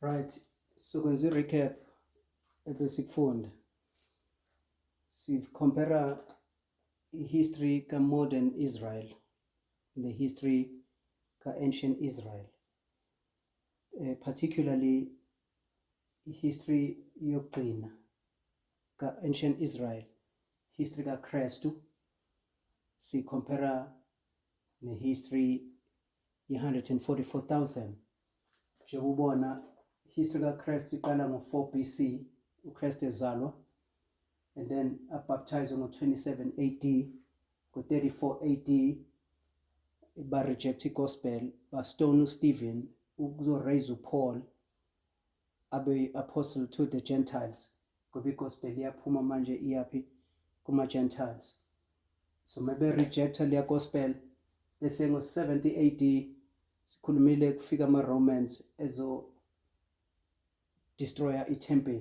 Right, so kwenza i-recap ebesikufunda. Compare history ka-modern Israel, the history ka-ancient Israel, particularly history yokugcina ka-ancient Israel, history kaKrestu. Compare ne-history ye-144,000. Njengoba ubona history kaKrestu iqala ngo-4 BC, uKrestu ezalwa, and then abaptized ngo-27 AD, ngo-34 AD ba-reject i-gospel, bastone uStephen ukuzo-raise uPaul abe apostle to the Gentiles, ngoba i-gospel iyaphuma manje iyaphi kuma-Gentiles. So maybe rejecta leya gospel, bese ngo-70 AD sikhulumile kufika ama-Romans ezo destroya i-temple,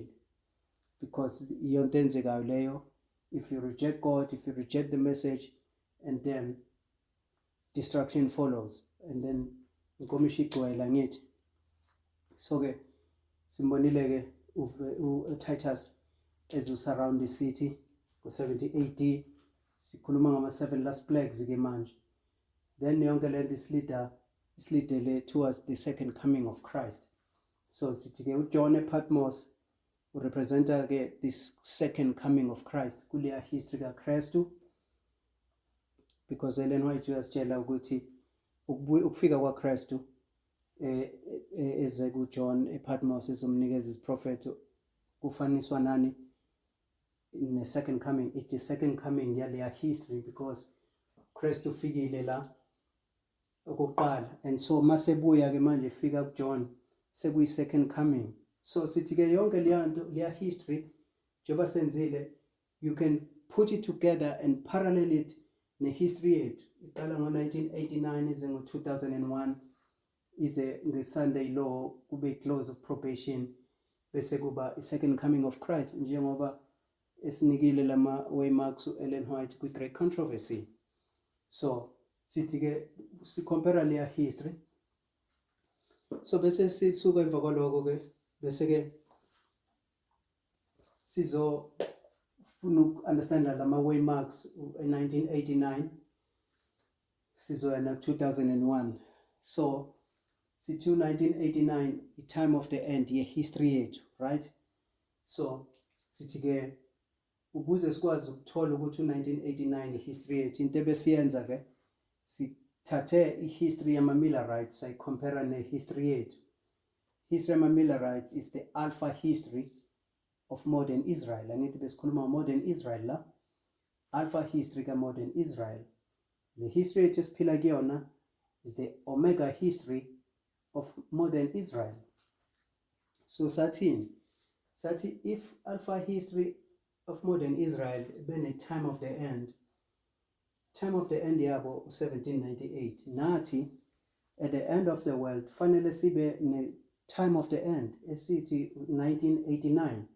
because yonto enzekayo leyo, if you reject God, if you reject the message, and then destruction follows, and then inkomishi igcwele ngithi. So ke simbonile ke uTitus ezo-surround the city ngo-70 AD. Sikhuluma ngama-7 last plagues ke manje. Then yonke lento isilidele towards the second coming of Christ. So sithi ke uJohn ePatmos urepresenta ke this second coming of Christ kuleya history kaKrestu, because Ellen White uyasitshela ukuthi ukufika kwaKrestu eze kuJohn ePatmos ezomnikeza iziprofethi kufaniswa nani in the second coming. It's the second coming yaleya history, because Kristu ufikile la okokuqala, and so masebuya ke manje fika kuJohn sekuyi second coming. So sithi ke yonke leya history njengoba senzile, you can put it together and parallel it ne-history yethu. Iqala ngo-1989 ize ngo-2001 ize nge-Sunday law kube i-close of probation, bese kuba i-second coming of Christ, njengoba esinikile lama waymarks u-Ellen White kwi-Great Controversy. So sithi ke si-compare leya history. So bese sisuka emva kwaloko ke bese ke sizofuna uku-understand lama waymarks e-1989 sizoya na-2001. So sithi 1989 i-time of the end ye-history yethu, right? So sithi ke ukuze sikwazi ukuthola ukuthi u-1989 i-history yethu, into ebesiyenza ke sithathe i-history yama-Millerites sayicompare ne-history yethu. History yama-Millerites is the alpha history of modern Israel. Angithi besikhuluma modern Israel la, alpha history ka-modern Israel. The history yethu esiphila kuyona is the omega history of modern Israel. So sathi if alpha history of modern Israel been a time of the end yabo 1798, nathi at the end of the world fanele sibe ne time of the end esithi 1989.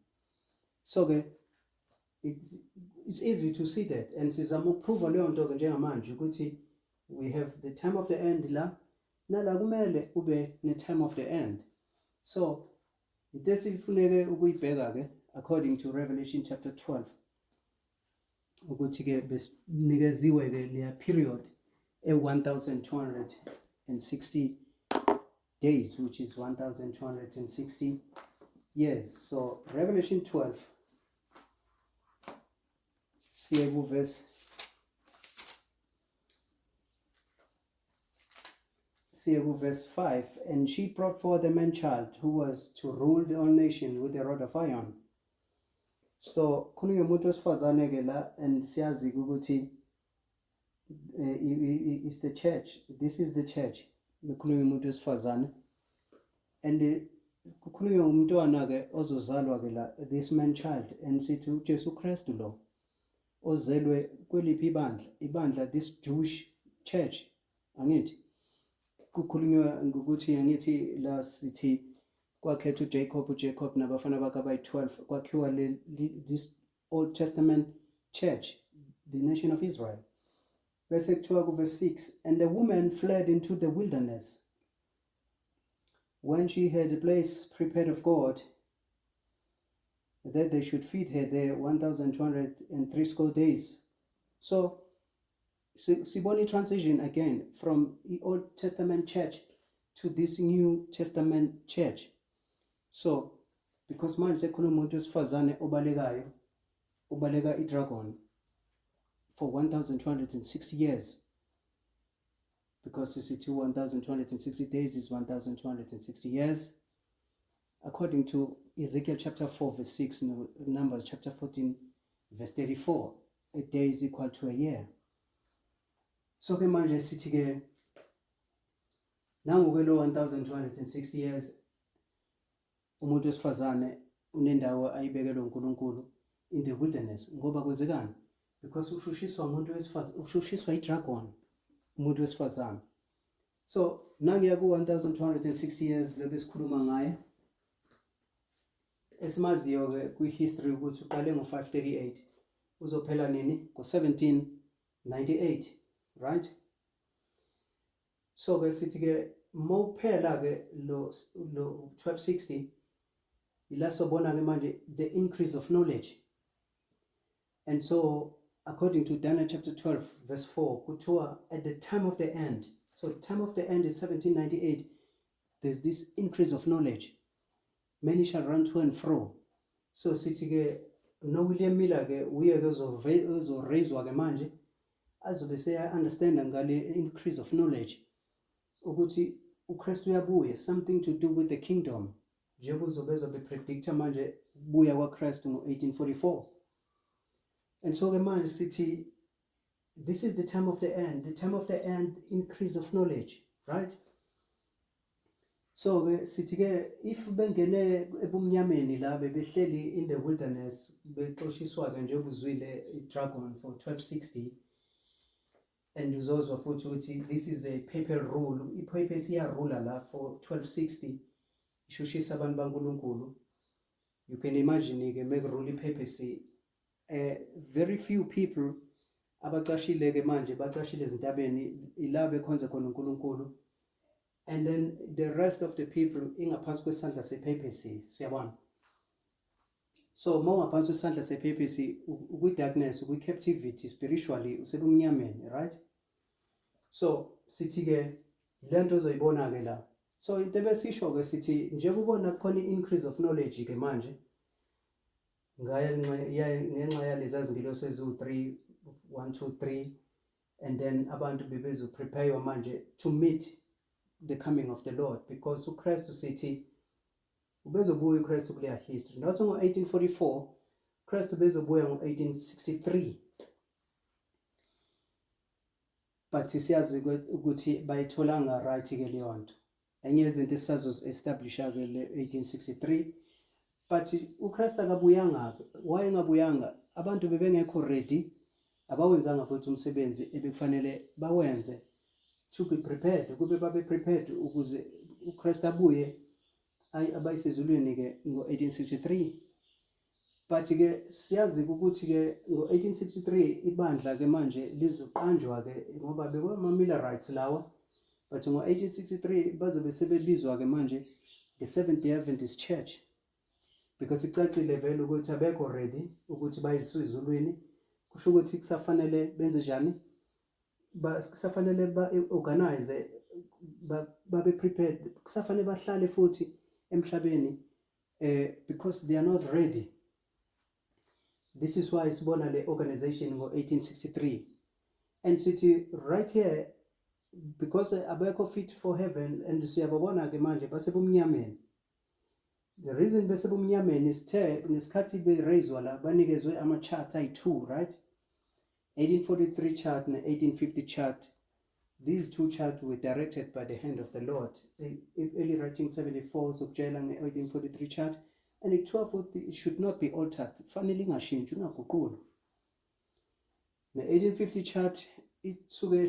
So ke it's easy to see that, and sizama ukuprove leyo nto ke njengamanje ukuthi we have the time of the end la nala kumele ube ne time of the end. So into esifuneke ukuyibheka ke according to Revelation chapter 12, ukuthi ke besinikeziwe ke leya period 1260 days, which is 1260 years. So Revelation 12, siye ku verse 5, and she brought forth a man child who was to rule the whole nation with a rod of iron. So khulunywa umuntu wesifazane ke la, and siyazi ukuthi is the church. This is the church. Kukhulunywa umuntu wesifazane, and kukhulunywa umntwana ke ozozalwa ke la, this man child, and sithi uJesu Kristu lo ozelwe kweliphi ibandla this Jewish church. Angithi kukhulunywa ngokuthi angithi la sithi kwakhetha uJacob nabafana bakhe abayi-12 kwakhiwa this Old Testament church, the nation of Israel. Verse 12 verse 6, and the woman fled into the wilderness when she had a place prepared of God, that they should feed her there 1,203 days. So, Siboni transition again from the Old Testament church to this New Testament church. So, because manje sekhuluma umuntu wesifazane obalekayo, ubaleka idragon for 1,260 years. Because CC2 1,260 days is 1,260 years. According to Ezekiel chapter 4 verse 6, Numbers chapter 14 verse 34, a day is equal to a year. So ke manje sithi ke nangu ke lo 1,260 years umuntu wesifazane unendawo ayibekelwe uNkulunkulu in the wilderness. Ngoba kwenzekani? Because ushushiswa umuntu wesifazane, ushushiswa idragon umuntu wesifazane. So nangiya ku 1,260 years lebesikhuluma ngayo, esimaziyo ke kwi-history ukuthi uqale ngo-538 uzophela nini? Ngo-1798, right? So ke sithi ke mawuphela ke lo 1260 ila sobona ke manje the increase of knowledge. And so according to Daniel chapter 12 verse 4, kuthiwa at the time of the end, so the time of the end is 1798, there's this increase of knowledge. Many shall run to and fro. So sithi ke no William Miller ke uye ke uzorezwa ke manje azobe seya understand ngale increase of knowledge ukuthi uKristu uyabuya, something to do with the kingdom. Njengoba uzobe predictor manje buya kwaKristu ngo-1844. And so ke manje sithi this is the time of the end. The time of the end, increase of knowledge, right? So sithi ke if bengene ebumnyameni la bebehleli in the wilderness bexoshiswa ke njengoba uzwile idragon for 1260, and uzozwa futhi ukuthi this is a papal rule, ipapacy iyarula la for 1260 ishushisa abantu baNkulunkulu. You can imagine ke mekurule ipapacy, very few people abaqashile ke manje baqashile ezintabeni ila bekhonza khona uNkulunkulu, and then the rest of the people ingaphansi kwesandla sepapacy, siyabona. So mawungaphansi kwesandla sepapacy ukwi-darkness, ukwi-captivity spiritually, usebumnyameni, right? So sithi ke lento ozoyibona ke la. So into besisho ke sithi njengoba ubona khona i-increase of knowledge ke manje ngenxa yalezi zingilosi eziwu-3, 1, 2, 3, and then abantu bebezo prepare manje to meet the coming of the Lord, because uKristu sithi ubezobuya uKristu kuleya history. Not ngo-1844, uKristu bezobuya ngo-1863. But siyazi ukuthi bayitholanga right ke leyo nto. Enye izinto esisazo-establisha ke le 1863. But uKristu akabuyanga. Why engabuyanga? Abantu bebengekho ready, abawenzanga futhi umsebenzi ebekufanele bawenze to be prepared, kube babe prepared ukuze uKristu abuye abayisezulwini ke ngo-1863. But ke siyazi ukuthi ke ngo-1863 ibandla ke manje lizoqanjwa ke ngoba bekwama-Millerites lawa, but ngo-1863 bazobe sebebizwa ke manje the Seventh-day Adventist Church, because icacile vele ukuthi abekho ready ukuthi bayiswe ezulwini. Kusho ukuthi kusafanele benze njani? Kusafanele ba-organize, babe prepared, kusafanele bahlale futhi emhlabeni because they are not ready. This is why sibona le organization ngo-1863. And sithi right here, because abekho fit for heaven, and siyababona ke manje basebumnyameni. The reason besebumnyameni is ngesikhathi berezwa la banikezwe ama-charts ayi-2, right? 1843 chart and 1850 chart. These two charts were directed by the hand of the Lord. Early writing 74 zokutshela nge-1843 chart, and it should not be altered. Fanele ingashintshi, ungaguqulwa. Ne-1850 chart isuke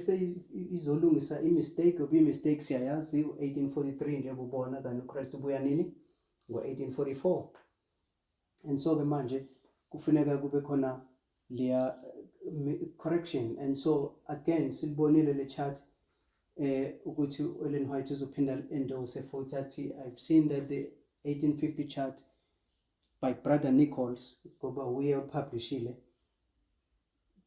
izolungisa i-mistake, i-mistake siyayazi, 1843 njengoba ubona kanti uKristu ubuya nini? Ngo-1844. And so ke manje kufuneka kube khona leya correction. And so again silibonile le chart ukuthi Ellen White uzophinda endorse futhi athi I've seen that the 1850 chart by Brother Nichols ngoba uye upublishile,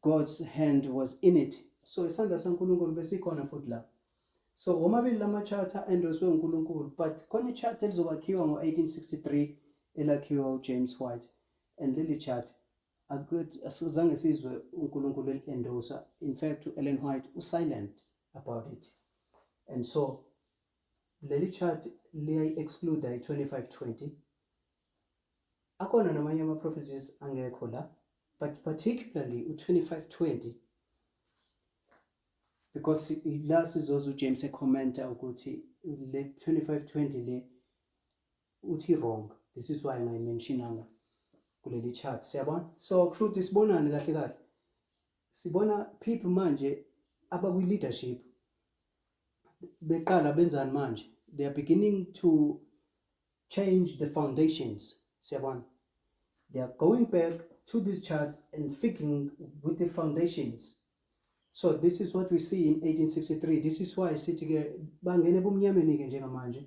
God's hand was in it. So isandla saNkulunkulu besikhona futhi la. So omabili lama charter endoswe uNkulunkulu, but khona i-chart elizobakhiwa ngo-1863 elakhiwa uJames White, and leli chart asizange sizwe uNkulunkulu eli-endosa. In fact, Ellen White silent about it. And so leli chart liyayi-exclude i-2520. Akhona namanye ama-prophecies angekho la, but particularly u-2520, because la sizoza uJames ekhomenta ukuthi le 2520 le uthi wrong. This is why ngayimentionanga kuleli chart. Siyabona? So truth sibonani kahle kahle. Sibona people manje abakwi-leadership beqala benzani manje. They are beginning to change the foundations. Siyabona? They are going back to this chart and fiddling with the foundations. So this is what we see in 1863. This is why sithi ke bangene ebumnyameni ke njengamanje.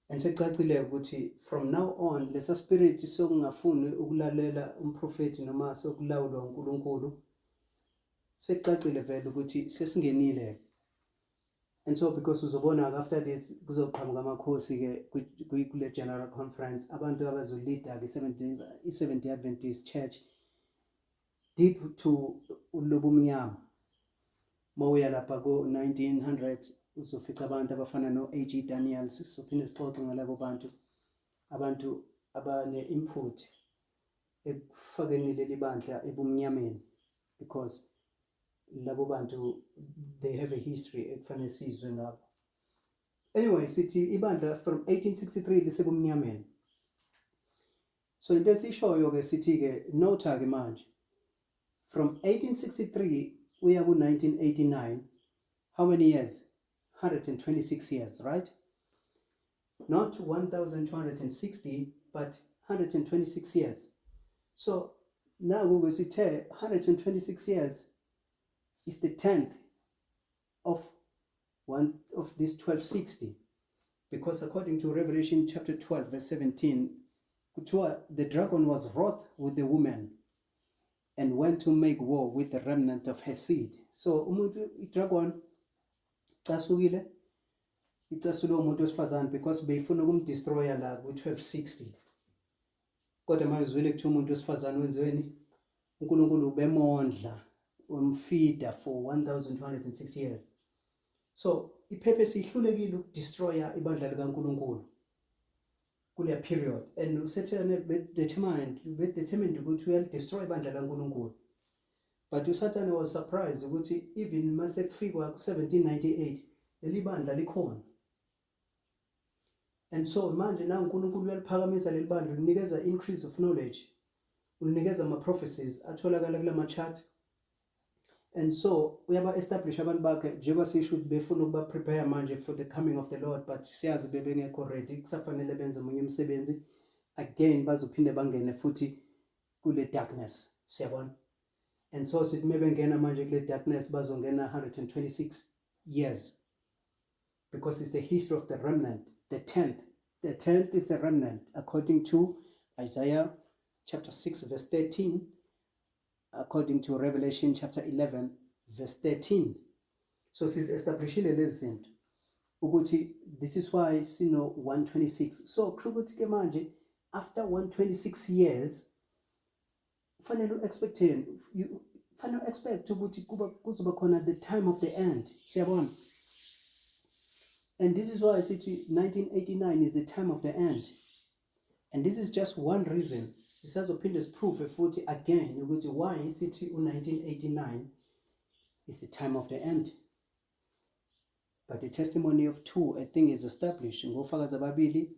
And secacile ukuthi from now on lesa spirit sokungafuni ukulalela umprofeti noma sokulawulwa uNkulunkulu secacile vele ukuthi sesingenile. And so because uzobona after this kuzoqhamuka amakhosi ke kule general conference abantu abazolida ke 70 Adventist Church deep to ulobumnyama. Mawuya lapha ko 1900s uzofica abantu abafana no-A.G. Daniels. Sophinde sixoxe ngalabo abantu abane input ekufakeni leli bandla ebumnyameni, because labo bantu they have a history ekufanele sizwe ngabo. Anyway, sithi ibandla from 1863 lisebumnyameni. So into esishoyo ke sithi ke nota ke manje from 1863 uya ku 1989, how many years? 126 years, right? Not 1260, but 126 years. So now we will see 126 years is the 10th of one of this 1260, because according to Revelation chapter 12 verse 17, the dragon was wroth with the woman and went to make war with the remnant of her seed. So dragon casugile icasulo umuntu wesifazane because beyifuna ukumdestroya la ku-1260. Kodwa manje uzwile kuthiwa umuntu wesifazane wenziweni uNkulunkulu bemondla umfida for 1260 years. So ipurpose ihlulekile ukudestroya ibandla likaNkulunkulu kule period, and uSathane determined ukuthi uyalidestroy ibandla likaNkulunkulu. But uSathane was surprised ukuthi even mase kufikwa ku-1798 leli bandla likhona. And so manje na uNkulunkulu uyaliphakamisa leli bandla, unikeza increase of knowledge, unikeza ama-prophecies atholakala kula ma-chart. And so uyaba establish abantu bakhe njengoba sisho befuna ukuba prepare manje for the coming of the Lord, but siyazi bebengekho ready, kusafanele benze omunye umsebenzi again, bazophinde bangene futhi kule darkness. Siyabona? And so sithi mebengena manje kule darkness bazongena 126 years, because it's the history of the remnant. The 10th is the remnant according to Isaiah chapter 6 verse 13, according to Revelation chapter 11 verse 13. So sis establishile lezi zinto ukuthi this is why sino 126. So ukuthi ke manje after 126 years fanele expect ukuthi kuzoba khona the time of the end. Siyabona? And this is why I say 1989 is the time of the end. And this is just one reason. Sisazophinde proof futhi again ukuthi why sithi 1989 is the time of the end. But the testimony of two, I think, is established. Ngofakazi ababili,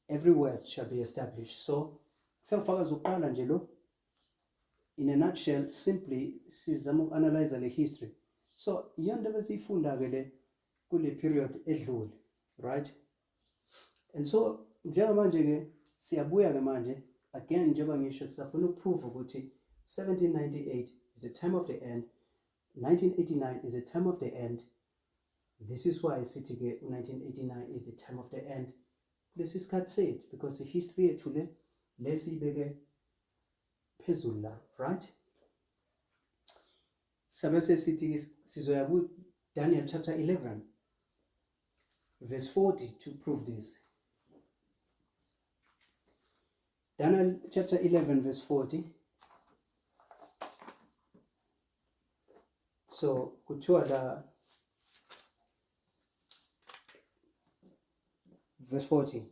every word shall be established. So sengifakazi uqala nje lo, in a nutshell, simply sizama uku-analyze le history. So yonke besiyifunda ke le kule period edlule, right? And so njengamanje ke siyabuya ke manje again, njengoba ngisho sisafuna ukuprove ukuthi 1798 is the time of the end. 1989 is the time of the end. This is why sithi ke 1989 is the time of the end. Lesi sikhathi sethu, because history yethu le lesibeke phezulu la, right? Sabese sithi sizoya ku Daniel chapter 11 verse 40 to prove this. Daniel chapter 11 verse 40. So kuthiwa la verse 40.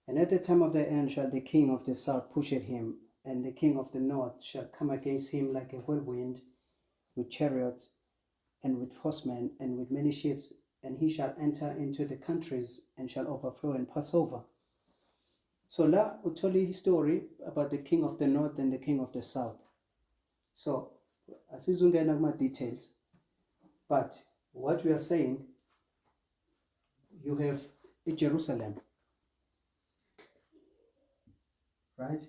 And at the time of the end shall the king of the south push at him, and the king of the north shall come against him like a whirlwind, with chariots and with horsemen and with many ships, and he shall enter into the countries and shall overflow and pass over. So la utoli story about the king of the north and the king of the south. So asizungena kuma details, but what we are saying, you have Jerusalem, right?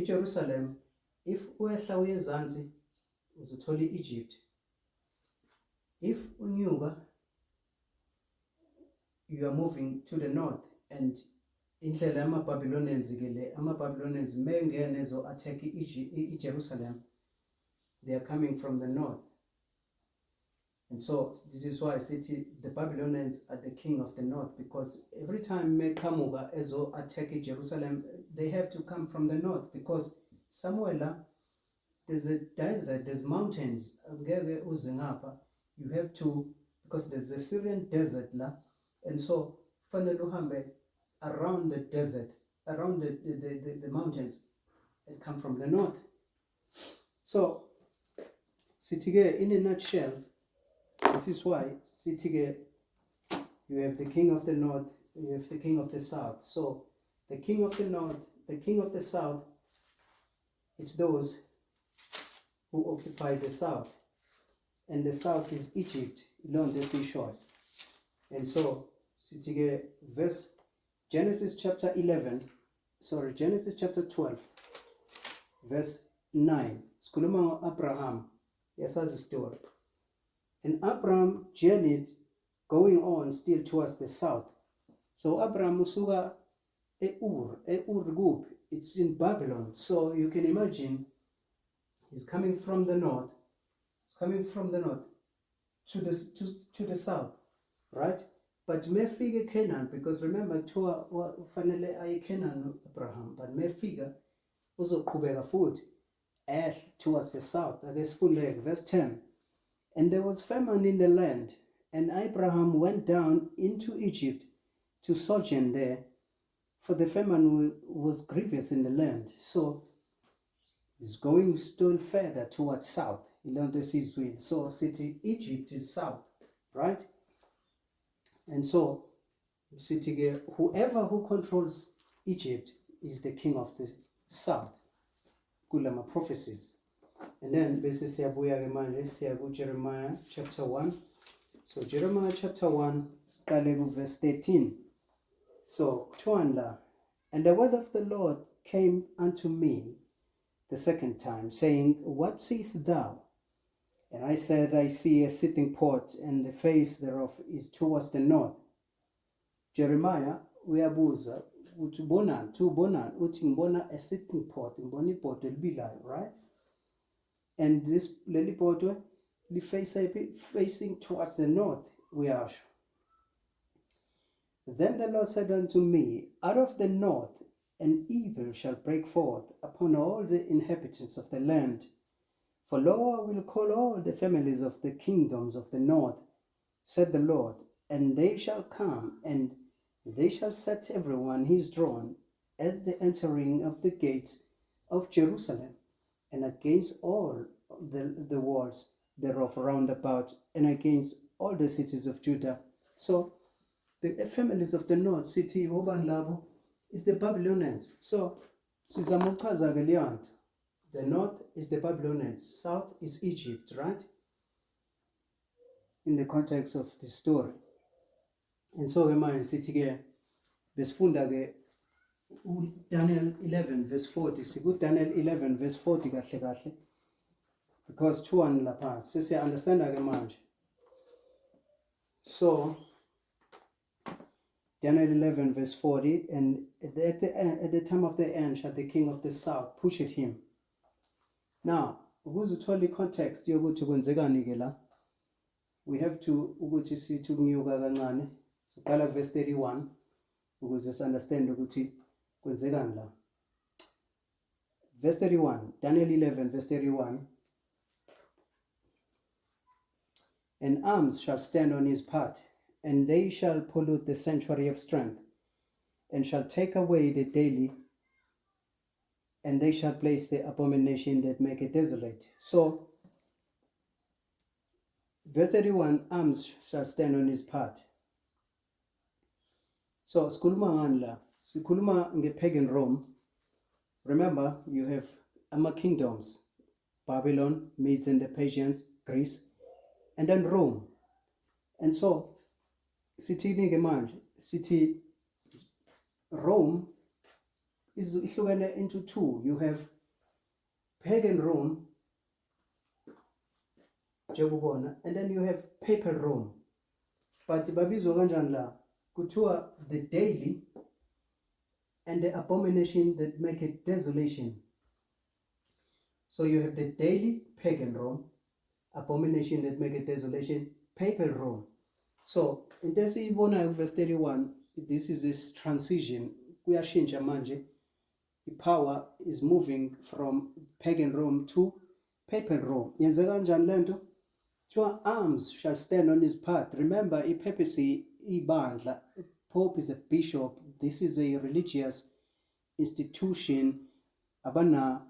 Jerusalem, if uehla uye ezansi uzothola Egypt. If unyuka, you are moving to the north, and indlela ama-Babylonians ke le ama-Babylonians mengene zo attack Jerusalem, they are coming from the north. And so this is why I say the Babylonians are the king of the north, because every time Mekamuga ezo attack Jerusalem, they have to come from the north, because somewhere la there's a desert, there's mountains. You have to, because there's a Syrian desert la, and so Faneluhambe around the desert, around the mountains, and come from the north. So Sitige, in a nutshell, this is why Sitige, you have the king of the north, you have the king of the south. So the king of the north, the king of the south, it's those who occupy the south. And the south is Egypt, along the seashore. And so Sitige, verse Genesis chapter 12, verse 9. Skuluma Abraham, yes, as a story. And Abraham journeyed, going on still towards the south. So Abraham usuka Ur Gub, it's in Babylon. So you can imagine he's coming from the north. He's coming from the north to the south, right? But mefika Canaan, because remember toa fanele ay Canaan Abraham, but mefika uzoqhubeka futhi towards the south. Verse 10. And there was famine in the land, and Abraham went down into Egypt to sojourn there, for the famine was grievous in the land. So he's going still further towards south. So city Egypt is south, right? And so city, whoever who controls Egypt is the king of the south. Kulama prophecies. And then Jeremiah chapter 1. So Jeremiah chapter 1, verse 13. So Tuanla, and the word of the Lord came unto me the second time, saying, What seest thou? And I said, I see a sitting pot, and the face thereof is towards the north. Jeremiah, uyabuza, ubonan, uthi ngibona a sitting pot, ngibona ipot elibilayo, right? And this leli potwe facing towards the north, we are. Then the Lord said unto me, Out of the north an evil shall break forth upon all the inhabitants of the land. For lo, I will call all the families of the kingdoms of the north, said the Lord, and they shall come, and they shall set everyone his throne at the entering of the gates of Jerusalem, and against all the walls thereof round about, and against all the cities of Judah. So the families of the north city Obanlabo is the Babylonians. So the north is the Babylonians, south is Egypt, right? In the context of the story. And so remind city here, besifunda ke Daniel 11 verse 40. Siku Daniel 11 verse 40 kahle kahle. because 2-1 lapha sesiya-understanda-ke manje. So Daniel 11 verse 40, and at the time of the end shall the king of the south push at him. Now, ukuze uthole i-context yokuthi kwenzekani-ke la, we have to ukuthi sithi ukunyuka kancane. Siqala verse 31 ukuze si-understand ukuthi kwenzekani la. Verse 31, Daniel 11 verse 31. And arms shall stand on his part, and they shall pollute the sanctuary of strength, and shall take away the daily, and they shall place the abomination that make it desolate. So, verse 31, arms shall stand on his part. So, sikhuluma ngani la? Sikhuluma nge-pagan Rome. Remember, you have kingdoms, Babylon, Medes and the Persians, Greece, and then Rome. And so, sithini-ke manje? Sithi Rome is ihlukene into two. You have pagan Rome, and then you have papal Rome. But babizwa kanjani la? Kuthiwa the daily and the abomination that make it desolation. So you have the daily pagan Rome, abomination that make it desolation, papal Rome. So in verse 31, this is this transition. Kuyashintsha manje. The power is moving from pagan Rome to papal Rome. Yenzeka kanjani lento? Your arms shall stand on his part. Remember, papacy, ibandla, Pope is a bishop. This is a religious institution. Abana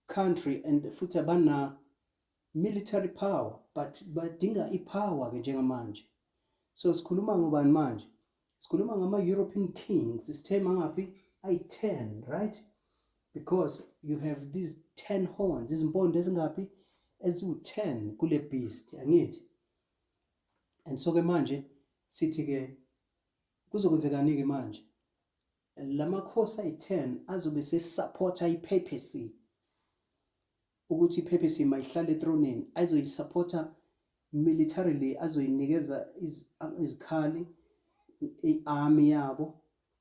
country and futhi abana military power, but badinga ipower ke njengamanje. So sikhuluma ngobani manje? Sikhuluma ngama-European kings. Sithe mangaphi? Ayi-10, right? Because you have these 10 horns. Izimpondo ezingaphi? Eziwu-10 kule beast, angithi? And so ke manje sithi ke kuzokwenzekani ke manje? Lamakhosi ayi-10 azobe sesupporta ipapacy ukuthi ipapacy mayihlale ethronini, azoyisupporta militarily, azoyinikeza izikhali, i-army yabo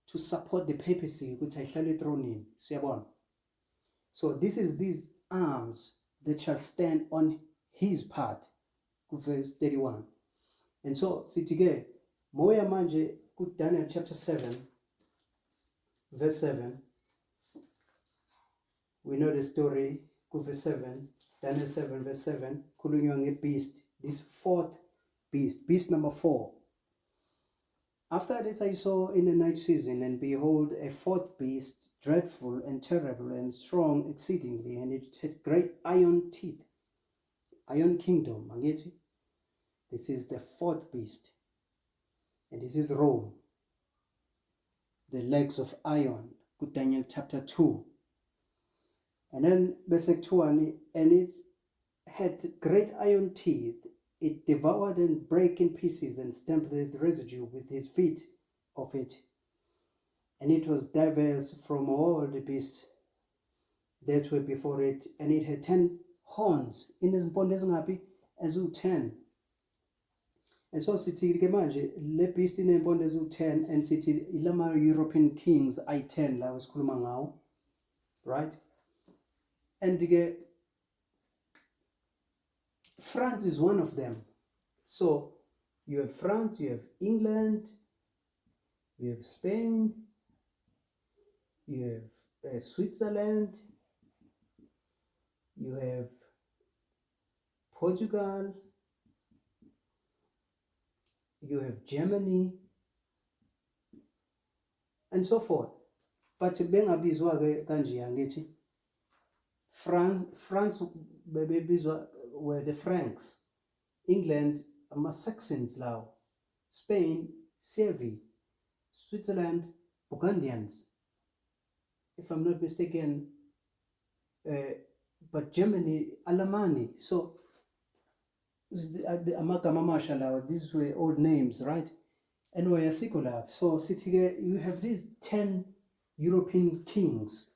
to support the papacy ukuthi ayihlale ethronini. Siyabona? So this is these arms that shall stand on his part, verse 31. And so sithi-ke moya manje Daniel chapter 7 verse 7, we know the story. Verse 7, Daniel 7 verse 7, khulunywa ngebeast, this fourth beast, beast number 4. After this I saw in the night season, and behold, a fourth beast, dreadful and terrible and strong exceedingly, and it had great iron teeth, iron kingdom, angithi? This is the fourth beast, and this is Rome, the legs of iron, Daniel chapter 2. And then verse 2, and it had great iron teeth. It devoured and brake in pieces and stamped the residue with his feet of it. And it was diverse from all the beasts that were before it. And it had 10 horns. In this bond ezingaphi? Ezu-10. And so sithi ke manje le beast iney'mpondo eziwu-10, and sithi ilama European kings ayi-10 la esikhuluma ngawo, right? And France is one of them. So you have France, you have England, you have Spain, you have Switzerland, you have Portugal, you have Germany, and so forth. But bengabizwa kanje angithi France were the Franks, England Saxons lawo, Spain Servi, Switzerland Burgundians, if I'm not mistaken, but Germany Alamani. So amagama amasha lawo, these were old names, right? And wayasikho lapho. So sithi-ke you have these 10 European kings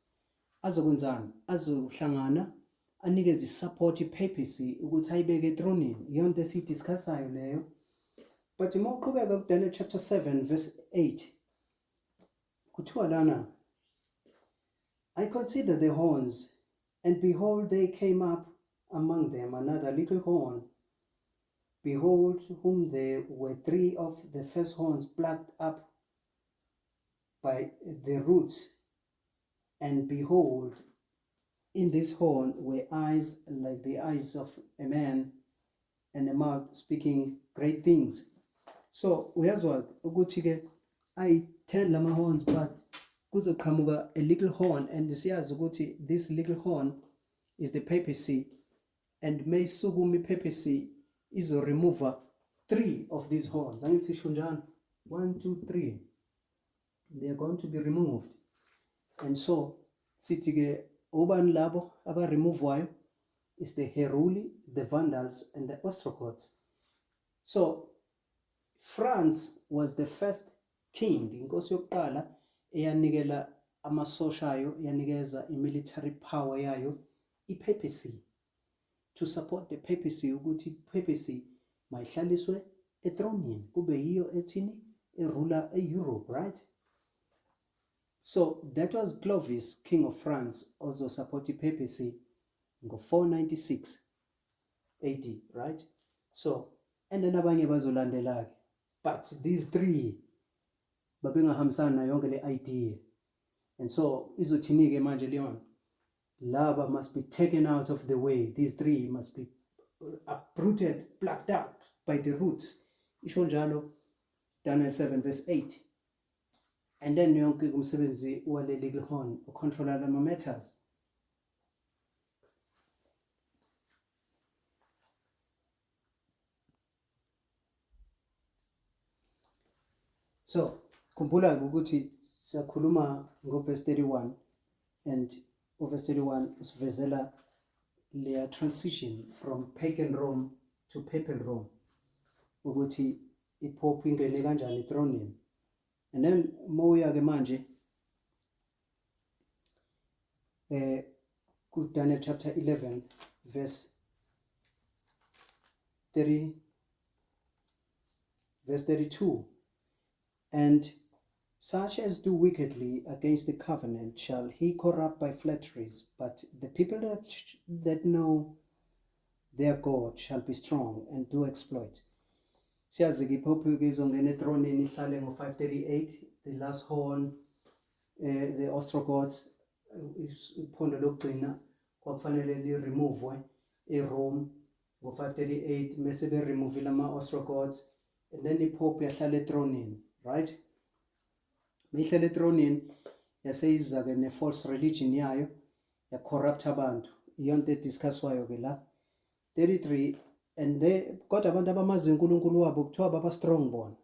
azokwenzani, azohlangana anikeze support ipapacy ukuthi ayibeke ethronini. Iyonto esiyidiscussayo leyo. But uma uqhubeka kuDaniel chapter 7 verse 8 kuthiwa lana, I considered the horns, and behold, there came up among them another little horn. Behold, whom there were 3 of the first horns plucked up by the roots. And behold, in this horn were eyes like the eyes of a man, and a mouth speaking great things. So uyazwa ukuthi ke I-10 lama horns, but kuzoqhamuka a little horn, and siyazi ukuthi this little horn is the papacy, and may sukuma ipapacy izo remove 3 of these horns. Angithi sho njani? 1 2 3, they are going to be removed. And so sithi ke ubani labo aba removewayo is the Heruli, the Vandals, and the Ostrogoths. So France was the first king, inkosi yokuqala eyanikela amasosha ayo, yanikeza military power yayo ipapacy, to support the papacy ukuthi ipapacy mayihlaliswe ethronini, kube yiyo ethini erula eEurope, right? So that was Clovis, king of France, also support ipapacy ngo 496 AD, right? So and then abanye bazolandela ke, but these 3 babengahambisana nayo yonke le idea. And so izothini ke manje leon, lava must be taken out of the way. These 3 must be uprooted, plucked out by the roots. Isho njalo Daniel 7 verse 8. And then yonke kumsebenzi wale little horn ucontrola lama matters. So khumbula ukuthi siyakhuluma ngoverse 31, and verse 31 isivezela leya transition from pagan Rome to papal Rome, ukuthi ipope ingene kanjani ethronini. And then moya ke manje ku Daniel chapter 11 verse 32, and such as do wickedly against the covenant shall he corrupt by flatteries, but the people that know their God shall be strong and do exploit. Siyazi ke ipope izongena ethronini ihlale ngo 538, the last horn, the Ostrogoths, iphondo lokugcina kwakufanele li remove eRome ngo 538, mase be remove lama Ostrogoths, and then ipope yahlala ethronini, right? Mehlala ethronini yaseyiza ke ne false religion yayo ya corrupt abantu, iyonto ediscusswayo ke la 33. And they kodwa abantu abamazi uNkulunkulu wabo kuthiwa baba strong bona,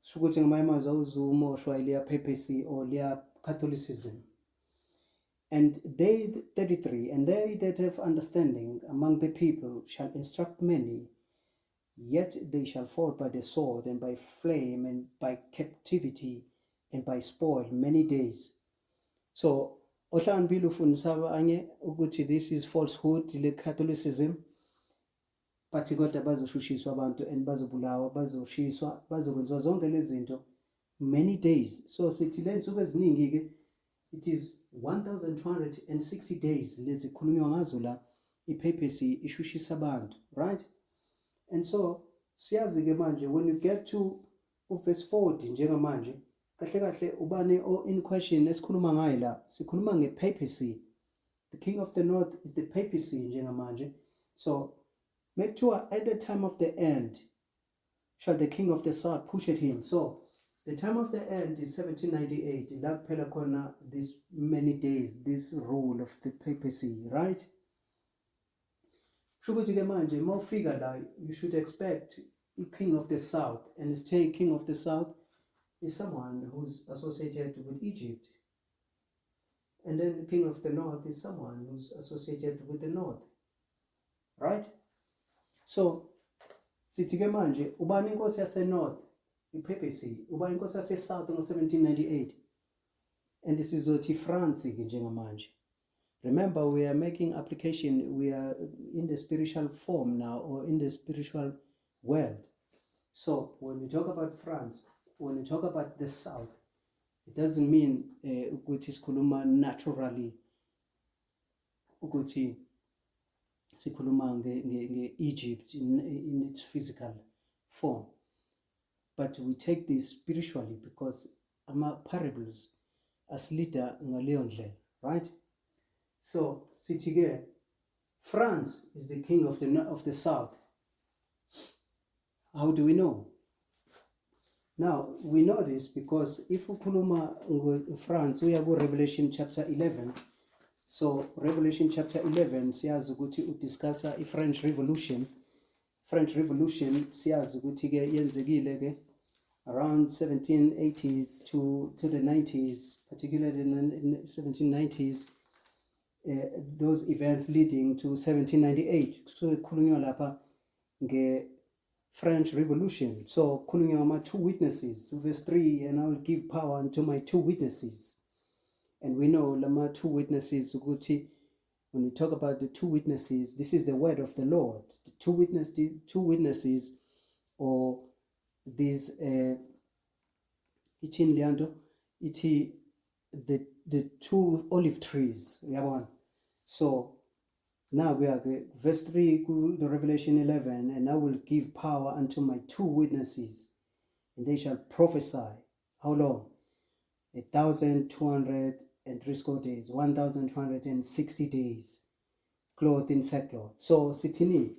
sukuthi ngamanye awuzumoshwa ileya papacy or leya Catholicism. And they 33, and they that have understanding among the people shall instruct many, yet they shall fall by the sword and by flame and by captivity and by spoil many days. So ohlambili ufundisa abanye ukuthi this is falsehood, le Catholicism, but kodwa bazoshushiswa abantu and bazobulawa, bazoshiswa, bazokwenziwa zonke lezi zinto many days. So sithi le nsuku eziningi ke it is 1260 days lezi khulunywa ngazo la ipapacy ishushisa abantu, right? And so siyazi ke manje when you get to verse 40 njengamanje kahle kahle ubani in question esikhuluma ngayo la, sikhuluma ngepapacy. The king of the north is the papacy njengamanje. So make sure at the time of the end shall the king of the south push at him. So the time of the end is 1798. La kuphela khona this many days, this rule of the papacy, right? Shukuthi ke manje mawufika la, you should expect the king of the south, and stay king of the south is someone who's associated with Egypt. And then the king of the north is someone who's associated with the north, right? So sithi ke manje ubani inkosi yase north ipapacy, ubani inkosi yase south ngo 1798, and this is France ke njengamanje. Remember, we are making application. We are in the spiritual form now, or in the spiritual world. So when we talk about France, when we talk about the South, it doesn't mean ukuthi sikhuluma naturally, ukuthi sikhuluma nge-Egypt in its physical form. But we take this spiritually because ama-parables asilida ngaleyo ndlela, right? So sithi-ke, France is the king of the South. How do we know? Now, we know this because if ukhuluma France, uya ku-Revelation chapter 11. So, Revelation chapter 11, siyazi ukuthi udiscussa i-French Revolution. French Revolution, siyazi ukuthi-ke yenzekile-ke around 1780s to the 90s, particularly in the 1790s, those events leading to 1798. So, khulunywa lapha nge-French Revolution. So, khulunywa ama two witnesses, verse 3, and I will give power unto my two witnesses. And we know lama two witnesses, ukuthi, when we talk about the two witnesses, this is the word of the Lord. The two witnesses, or these the two olive trees. So now we are verse 3 the Revelation 11, and I will give power unto my two witnesses, and they shall prophesy. How long? 1,203 days, 1,260 days, clothed in sackcloth. So sitila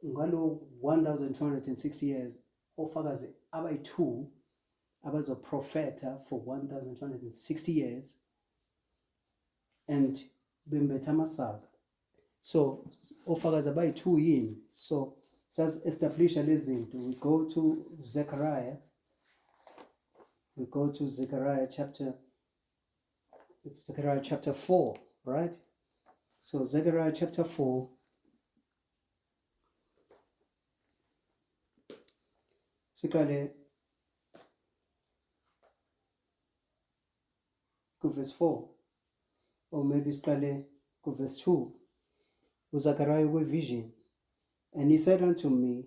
ngalo 1,260 years, ofakazi abayi-2 abazoprofeta for 1,260 years, and bembetha amasaga. So ofakazi abayi-2 yini? So sas-establisha lezi zinto. We go to Zechariah. We go to Zechariah chapter 4, right? So Zechariah chapter 4, sikale verse 4, or maybe sikale verse 2. Zechariah with vision, and he said unto me,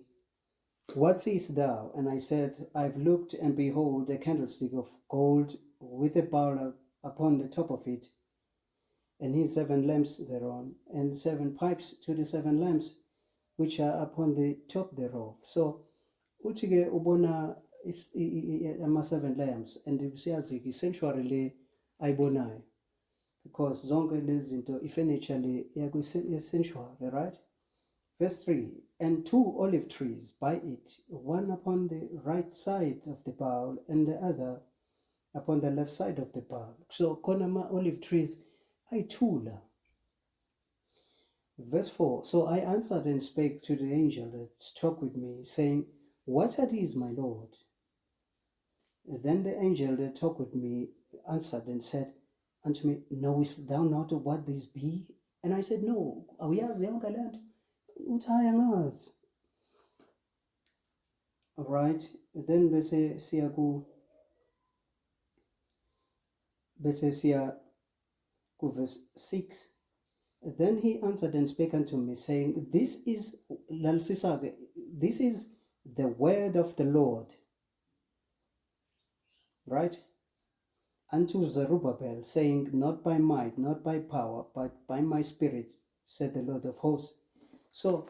what seest thou? And I said, I've looked, and behold, a candlestick of gold with a bowl upon the top of it, and his 7 lamps thereon, and 7 pipes to the 7 lamps which are upon the top thereof. So, uthi-ke ubona ama-7 lamps, and siyazi-ke sanctuary le ayibonayo, because zonke lezi zinto i-furniture le sanctuary, right? Verse 3, and 2 olive trees by it, one upon the right side of the bowl, and the other upon the left side of the bowl. So, konama olive trees ayi-2 la. Verse 4, so I answered and spake to the angel that talked with me, saying, what are these, my Lord? And then the angel that talked with me answered and said unto me, knowest thou not what these be? And I said, no. Awuyazi yonke le nto? Uthi hayi angazi. All right. Then bese siya verse 6. Then he answered and spake unto me, saying, this is the word of the Lord, right? Unto Zerubbabel, saying, not by might, not by power, but by my spirit, said the Lord of hosts. So,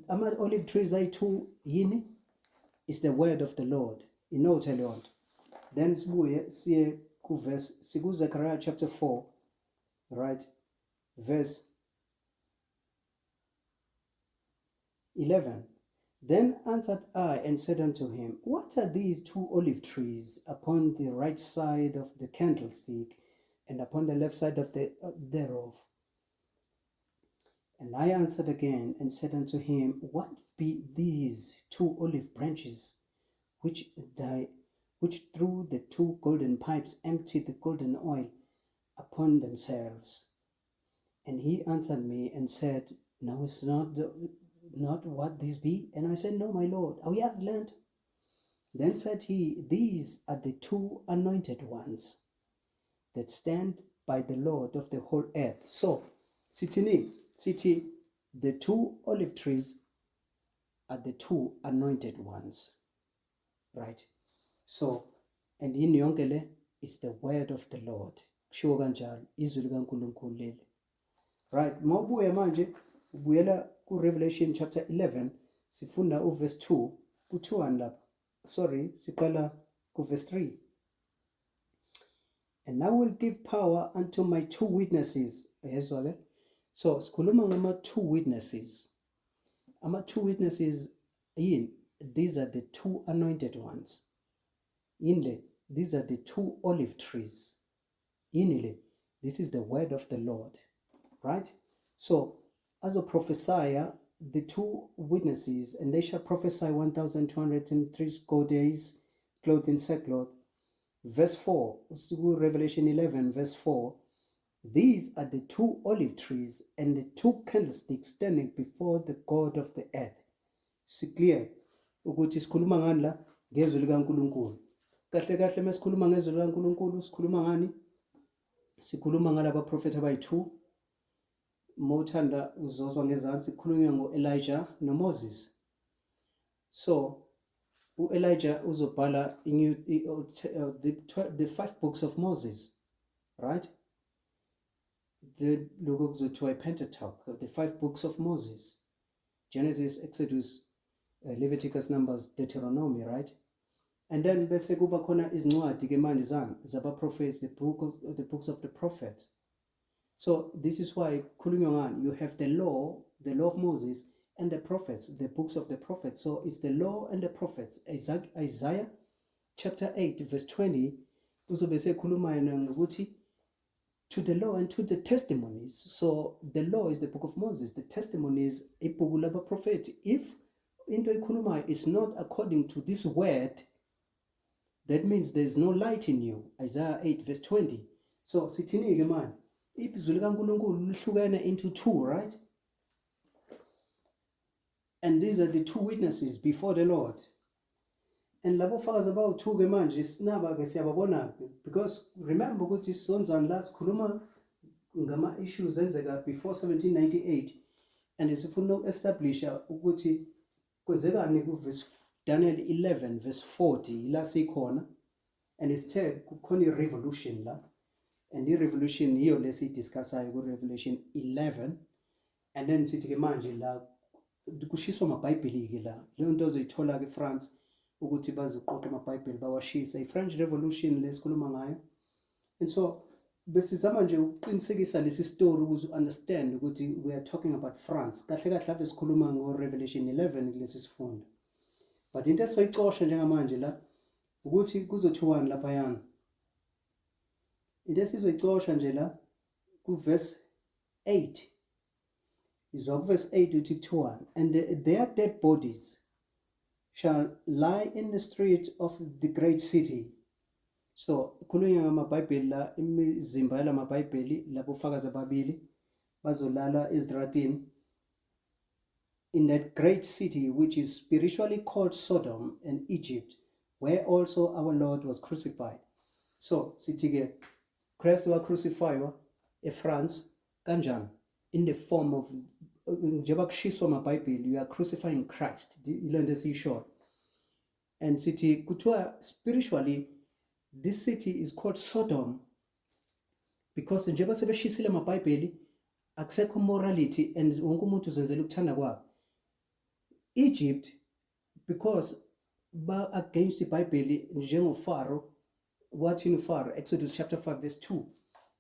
ama olive trees ayi-2 yini? Is the word of the Lord. Inothe leyo nto. Then sibuye siye siku Zechariah chapter 4, right? Verse 11. Then answered I and said unto him, what are these 2 olive trees upon the right side of the candlestick, and upon the left side of thereof? And I answered again and said unto him, what be these 2 olive branches, which through the 2 golden pipes empty the golden oil upon themselves? And he answered me and said, knowest not what these be? And I said, no, my Lord. Awuyazi le nto? Then said he, these are the 2 anointed ones that stand by the Lord of the whole earth. So, sitini, the 2 olive trees are the 2 anointed ones, right? So, and in yonke is the word of the Lord. Kushiwo kanjalo izwi likaNkulunkulu leli. Right, mawubuye manje ubuyela ku Revelation chapter 11 sifunda uverse 2 ku-2 lapha. Sorry, siqala ku verse 3. And I will give power unto my 2 witnesses. Yezwa-ke? So sikhuluma ngama 2 witnesses. Ama 2 witnesses yini? These are the 2 anointed ones. Yini? These are the 2 olive trees. Yini? This is the word of the Lord. Right? So, as a prophesier, the 2 witnesses, and they shall prophesy 1,203 score days, clothed in sackcloth. Verse 4, Revelation 11, verse 4. These are the 2 olive trees and the 2 candlesticks standing before the God of the earth. Clear ukuthi sikhuluma ngani la? Ngezwi likaNkulunkulu. Kahle kahle mesikhuluma ngezwi likaNkulunkulu sikhuluma ngani? Sikhuluma ngalaba prophet abayi-2. Mothanda uzozwa ngezansi kukhulunywa ngo-Elijah no-Moses. So u-Elijah uzobhala the 5 books of Moses, right? Lokho kuzothiwa i-Pentateuch, the 5 books of Moses. Genesis, Exodus, Leviticus, Numbers, Deuteronomy, right? And then bese kuba khona izincwadi ke manje zaba-prophets, the books of the prophet. So this is why you have the law of Moses, and the prophets, the books of the prophets. So it's the law and the prophets. Isaiah chapter 8 verse 20 uzobe sekhuluma ngokuthi to the law and to the testimonies. So the law is the book of Moses, the testimony is ibhuku labaprofeti. If into ikhulumayo is not according to this word, that means there is no light in you. Isaiah 8 verse 20. So sithini-ke manje? Ibizwi likaNkulunkulu lihlukene into 2, right? And these are the 2 witnesses before the Lord. And labo fakazi abawu-2 ke manje sinaba-ke siyababona, because remember ukuthi sonzani la sikhuluma ngama-issues enzeka before 1798, and sifuna uku-establisha ukuthi kwenzekani ku-verse Daniel 11 verse 40 la sikhona, and isithe kukhona i-revolution la. And the revolution yiyo lesiyidiscussayo ku-Revelation 11. And then sithi ke manje la kushiswa amabhayibheli-ke la. Leyo nto ozoyithola-ke eFrance ukuthi bazoqoqa amabhayibheli bawashisa. I-French Revolution lesikhuluma ngayo. And so besizama nje ukuqinisekisa lesi story ukuze understand ukuthi we are talking about France. Kahle kahle ave sikhuluma ngo-Revelation 11 kulesi sifunda. But into esoyicosha njengamanje la ukuthi kuzothiwani laphayana. Into esizoyicosha nje la ku-verse 8. Izwa ku-verse 8 uthi kuthiwani, and their dead bodies shall lie in the street of the great city. So khulunywa ngamabhayibheli la, imizimba yala mabhayibheli labofakazi ababili bazolala ezitratini in that great city which is spiritually called Sodom and Egypt, where also our Lord was crucified. So sithi-ke Christ was crucified eFrance kanjani? In the form of njengoba kushiswa amabhayibheli, you are crucifying Christ. Ile nto esiyishoyo. And sithi kuthiwa spiritually this city is called Sodom because njengoba sebeshisile amabhayibheli akusekho morality and wonke umuntu uzenzela ukuthanda kwakhe. Egypt, because ba against iBhayibheli njengoFaro, wathini uFaro? Exodus chapter 5 verse 2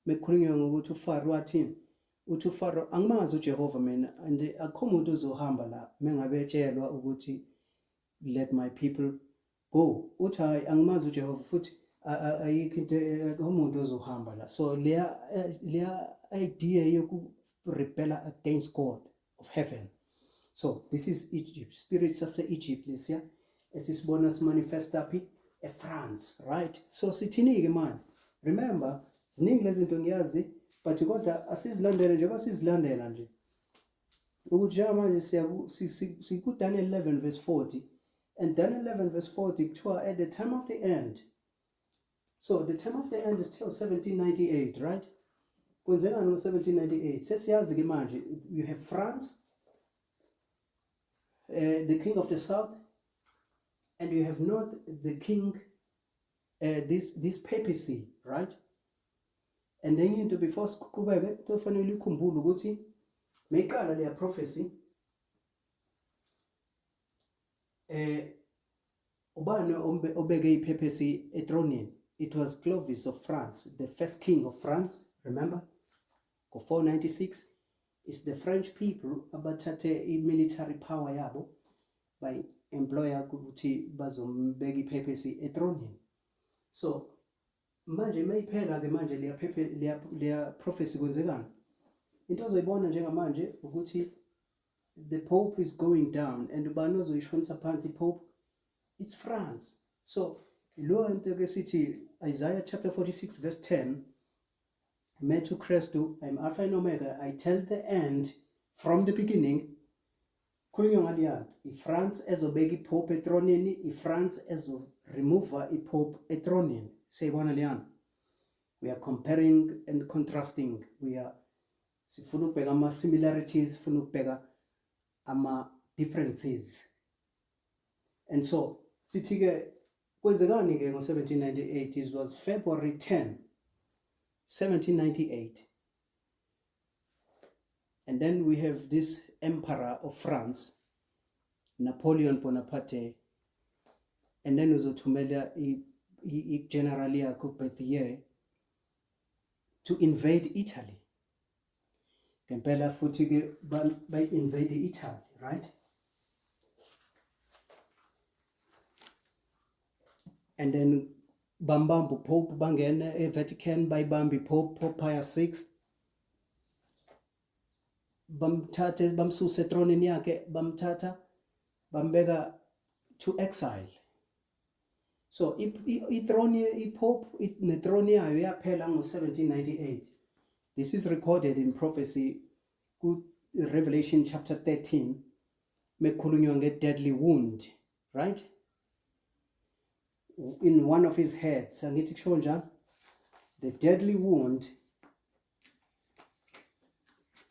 mekhulunywa ngokuthi uFaro wathini? Uthi uFaro angimazi uJehova mina, and akho umuntu ozohamba la mengabe etshelwa ukuthi let my people go. Uthi hayi angimazi uJehova futhi ayikho into umuntu ozohamba la. So leya idea yoku rebel against God of heaven. So this is Egypt, spirits sase-Egypt lesiya esisibona simanifesta phi eFrance, right? So sithini-ke man, remember ziningi lezi zinto ngiyazi, but kodwa asizilandele njengoba sizilandela nje ukuthi njengamanje siku-Daniel 11 verse 40, and Daniel 11 verse 40 kuthiwa at the time of the end. So the time of the end is till 1798, right? kwenzekani ngo-1798 sesiyazi ke manje you have France, the king of the south, and you have north, the king, this papacy, right? And then into before siqhubeke kufanele ukukhumbula ukuthi mayiqala leya prophecy ubani obeke ipapacy ethronini? It was Clovis of France, the first king of France, remember? Go 496. It's the French people abathathe i-military power yabo by employer ukuthi bazombeka ipapacy ethronini. So manje mayiphela ke manje leya prophecy kwenzekani? Into ozoyibona njengamanje ukuthi the Pope is going down, and ubani ozoyishonisa phansi Pope? It's France. So lo into ke sithi Isaiah chapter 46 verse 10, Metu Christu, I'm Alpha and Omega, I tell the end from the beginning. Khulunywa ngaliyana i-France ezobeka iPope ethronini, i-France ezo-remova iPope ethronini. Siyayibona liyana. We are comparing and contrasting. Sifuna ukubheka ama-similarities, sifuna ukubheka ama-differences. And so sithi ke kwenzekani ke ngo-1798? It was February 10, 1798. And then we have this emperor of France, Napoleon Bonaparte, and then uzothumela i-general yakhe uBerthier to invade Italy. Ngempela futhi ke bay-invade Italy, right? And then bambamba Pope bangena eVatican, bayibamba Pope Pius VI, bamthathe bamsuse ethronini yakhe, bamthatha bambeka to exile. So iPope nethrone yayo yaphela ngo-1798. This is recorded in prophecy, Revelation chapter 13, mekhulunywa nge-deadly wound, right? In one of his heads, angithi kusho njalo, the deadly wound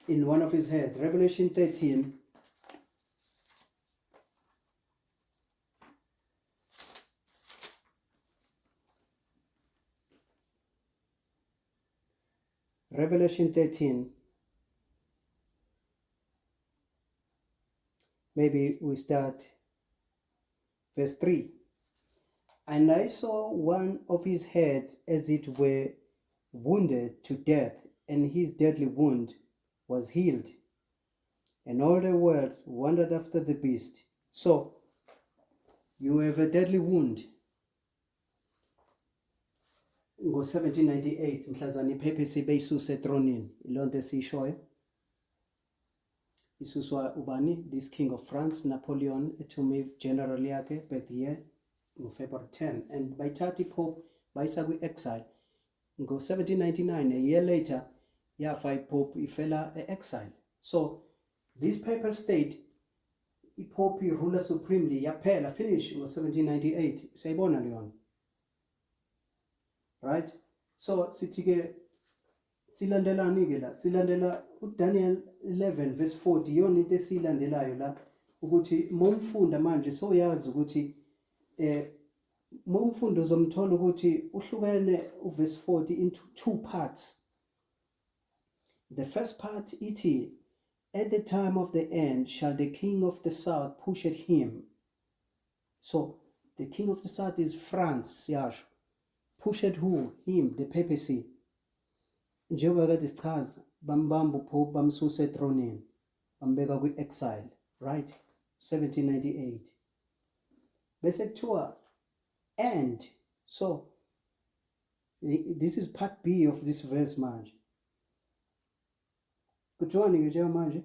in one of his head. Revelation 13, Revelation 13, maybe we start verse 3. And I saw one of his heads as it were wounded to death, and his deadly wound was healed. And all the world wondered after the beast. So, you have a deadly wound. Ngo-1798, mhlazana ipapacy beyisuse ethronini, ilonto esiyishoyo. Isuswa ubani? This king of France, Napoleon, ethume general yakhe, Berthier, February 10, and bayithatha iPope bayisa kwi-exile. Ngo-1799, a year later, yafa iPope ifela e-exile. So this papal state, iPope ruler supremely, yaphela, finish ngo-1798. Sayibona leyon, right? So sithi ke silandelani ke la, silandela uDaniel 11 verse 40. Yona into esilandelayo la ukuthi momfunda manje so yazi ukuthi momfundo zomthola ukuthi uhlukene uverse 40 into two parts. The first part iti, at the time of the end shall the king of the south push at him. So the king of the south is France, siyasho. Push at who? Him, the papacy. Njengoba kade sichaza, bambamba uPope bamsusa ethronini, bambeka kwi-exile, right? 1798. Bese kuthiwa and, so this is part B of this verse manje. Kuthiwani ke njengamanje?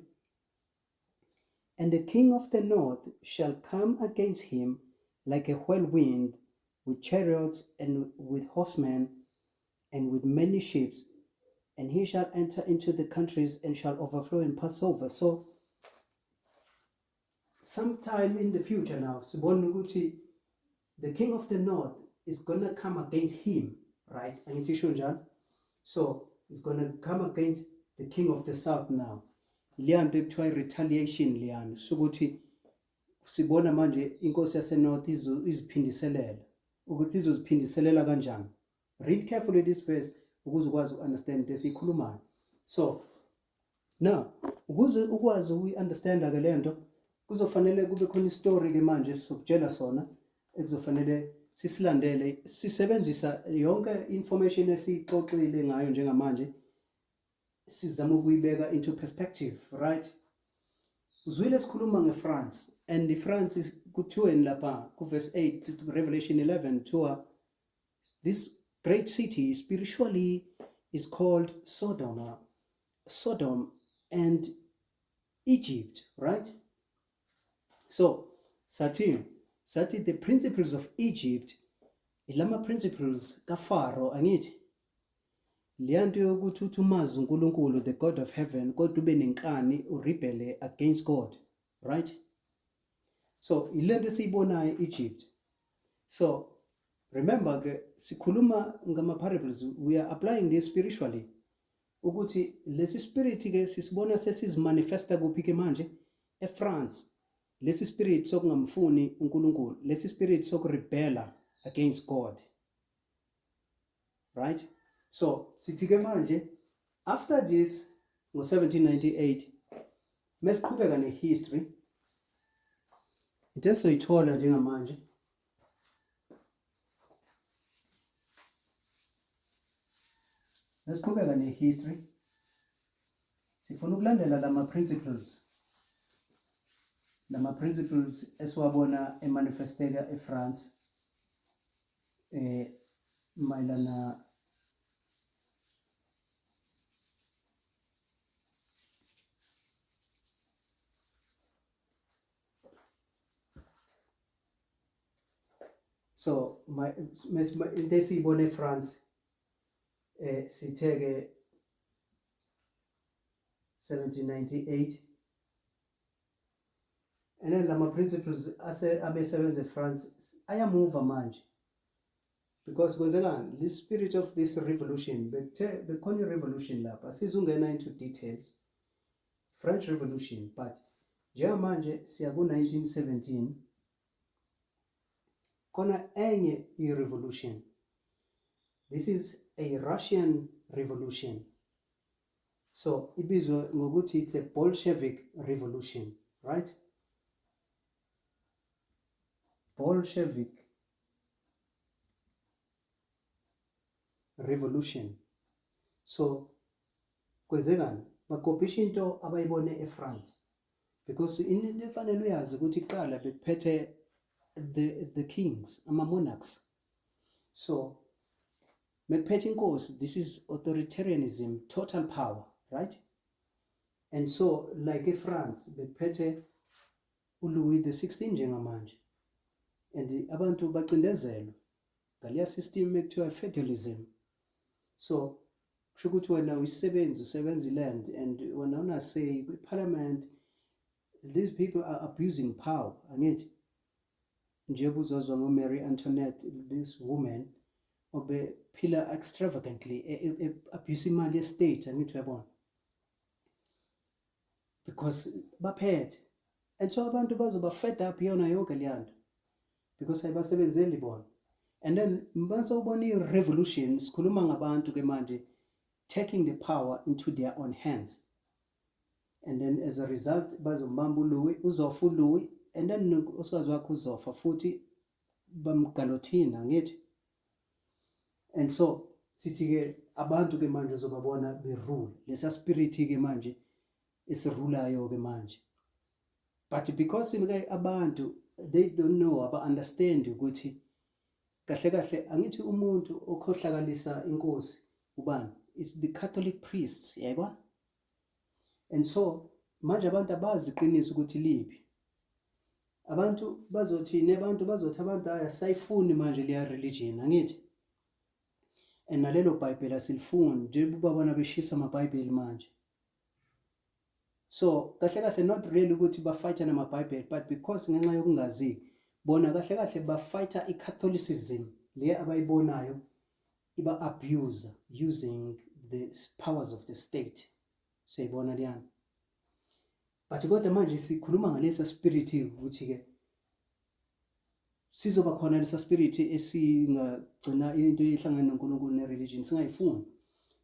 And the king of the north shall come against him like a whirlwind, with chariots and with horsemen and with many ships, and he shall enter into the countries and shall overflow and pass over. So sometime in the future now, sibona ukuthi the king of the north is gonna come against him, right? Angithi sho njalo. So is going to come against the king of the south now. Liyanto ekuthiwa retaliation liyani sokuthi sibona manje inkosi yasenorth iziphindiselela ukuthi izoziphindiselela kanjani. Read carefully this verse ukuze ukwazi ukunderstand lesikhulumayo. So now ukuze ukwazi uyi-understanda ke lento kuzofanele kube khona istory ke manje sokutshela sona ekuzofanele sisilandele sisebenzisa yonke information esixoxile ngayo njengamanje sizama ukuyibeka into perspective, right? Uzwile sikhuluma ngeFrance and iFrance kuthiweni lapha ku verse 8 to Revelation 11 to this great city spiritually is called Sodom and Egypt, right? So sathi the principles of Egypt ilama principles kaFaro angithi liyanto yokuthi uthumaza uNkulunkulu the God of heaven kodwa ube nenkani urebel against God, right? So ilento siyibonayo Egypt. So remember ke sikhuluma ngama parables, we are applying this spiritually ukuthi lesi spirit ke sisibona sesizimanifesta kuphi ke manje eFrance. Lesi spirit sokungamfuni uNkulunkulu, lesi spirit sokurebella against God, right? So sithi ke manje after this ngo-1798 mesiqhubeka nehistory into esoyithola njengamanje mesiqhubeka nehistory sifuna ukulandela lama principles esiwabona emanifesteka eFrance mayelana so into esiyibona eFrance sitheke 1798 and then lama principles abesebenza eFrance ayamuva manje because kwenzekani the spirit of this revolution bekhona revolution lapha sizungena into details French Revolution, but njengamanje siya ku-1917 khona enye i-revolution. This is a Russian revolution. So ibizwa ngokuthi it's a Bolshevik revolution, right? Bolshevik revolution. So kwenzekani bakopisha into abayibone eFrance because into efanele uyazi ukuthi iqala bekuphethe the kings, ama monarchs. So mekuphethe inkosi, this is authoritarianism, total power, right? And so like eFrance bekuphethe uLouis XVI njengamanje, and abantu bacindezelwe ngaliya system ekuthiwa feudalism. So kusho ukuthi wena usebenza iland, and wena unasay kwiparliament, these people are abusing power. Angithi nje buzozwa ngoMary Antoinette, this woman obephila extravagantly, abuse imali yestate, angithi uyabona, because baphethe. And so abantu bazoba fed up yona yonke leyanto because ayibasebenzeli bona. And then mase ubona i-revolution, sikhuluma ngabantu ke manje taking the power into their own hands, and then as a result bazombamba uLouis, uzofa uLouis, and then usiwazi wakhe uzofa futhi bamgalothina ngithi. And so sithi ke abantu ke manje uzobabona berule lesa spirit ke manje esirulayo ke manje. But because ke abantu they don't know, aba-understand ukuthi kahle kahle angithi umuntu okhohlakalisa inkosi ubani, it's the Catholic priests, yayibona. And so manje abantu abazi iqiniso ukuthi lipi. Abantu bazothi abantu ayasayifuni manje leya religion, angithi. And nalelo Bible asilifuni nje babona beshisa amaBhayibheli manje. So kahle kahle not really ukuthi bafighta namaBhayibheli, but because ngenxa yokungazi bona kahle kahle bafighta iCatholicism le abayibonayo iba abuse using the powers of the state. Siyayibona liyana. But kodwa manje sikhuluma ngalesa spirit ukuthi-ke sizoba khona lesa spirit esingagcina into ehlangana noNkulunkulu ne-religion singayifuni.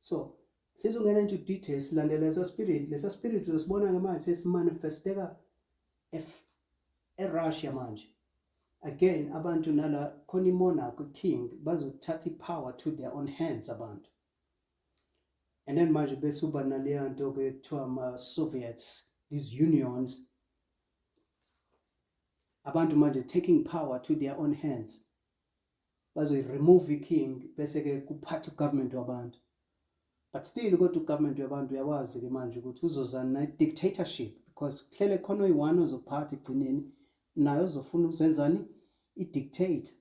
So sizongena into details silandela lesa spirit uzosibona-ke manje sesimanifesteka eRussia manje. Again abantu nala khona imonarch king bazothatha ipower to their own hands abantu. And then manje bese uba naleya nto ke kuthiwa ama-Soviets, these unions, abantu manje taking power to their own hands. Bazoyi-remove i-king bese-ke kuphatha ugovernment wabantu. But still kodwa ugovernment wabantu uyawazi-ke manje ukuthi uzozana ne-dictatorship, because kuhlele khona oyi-one ozophatha egcineni naye uzofuna ukuzenzani i-dictator.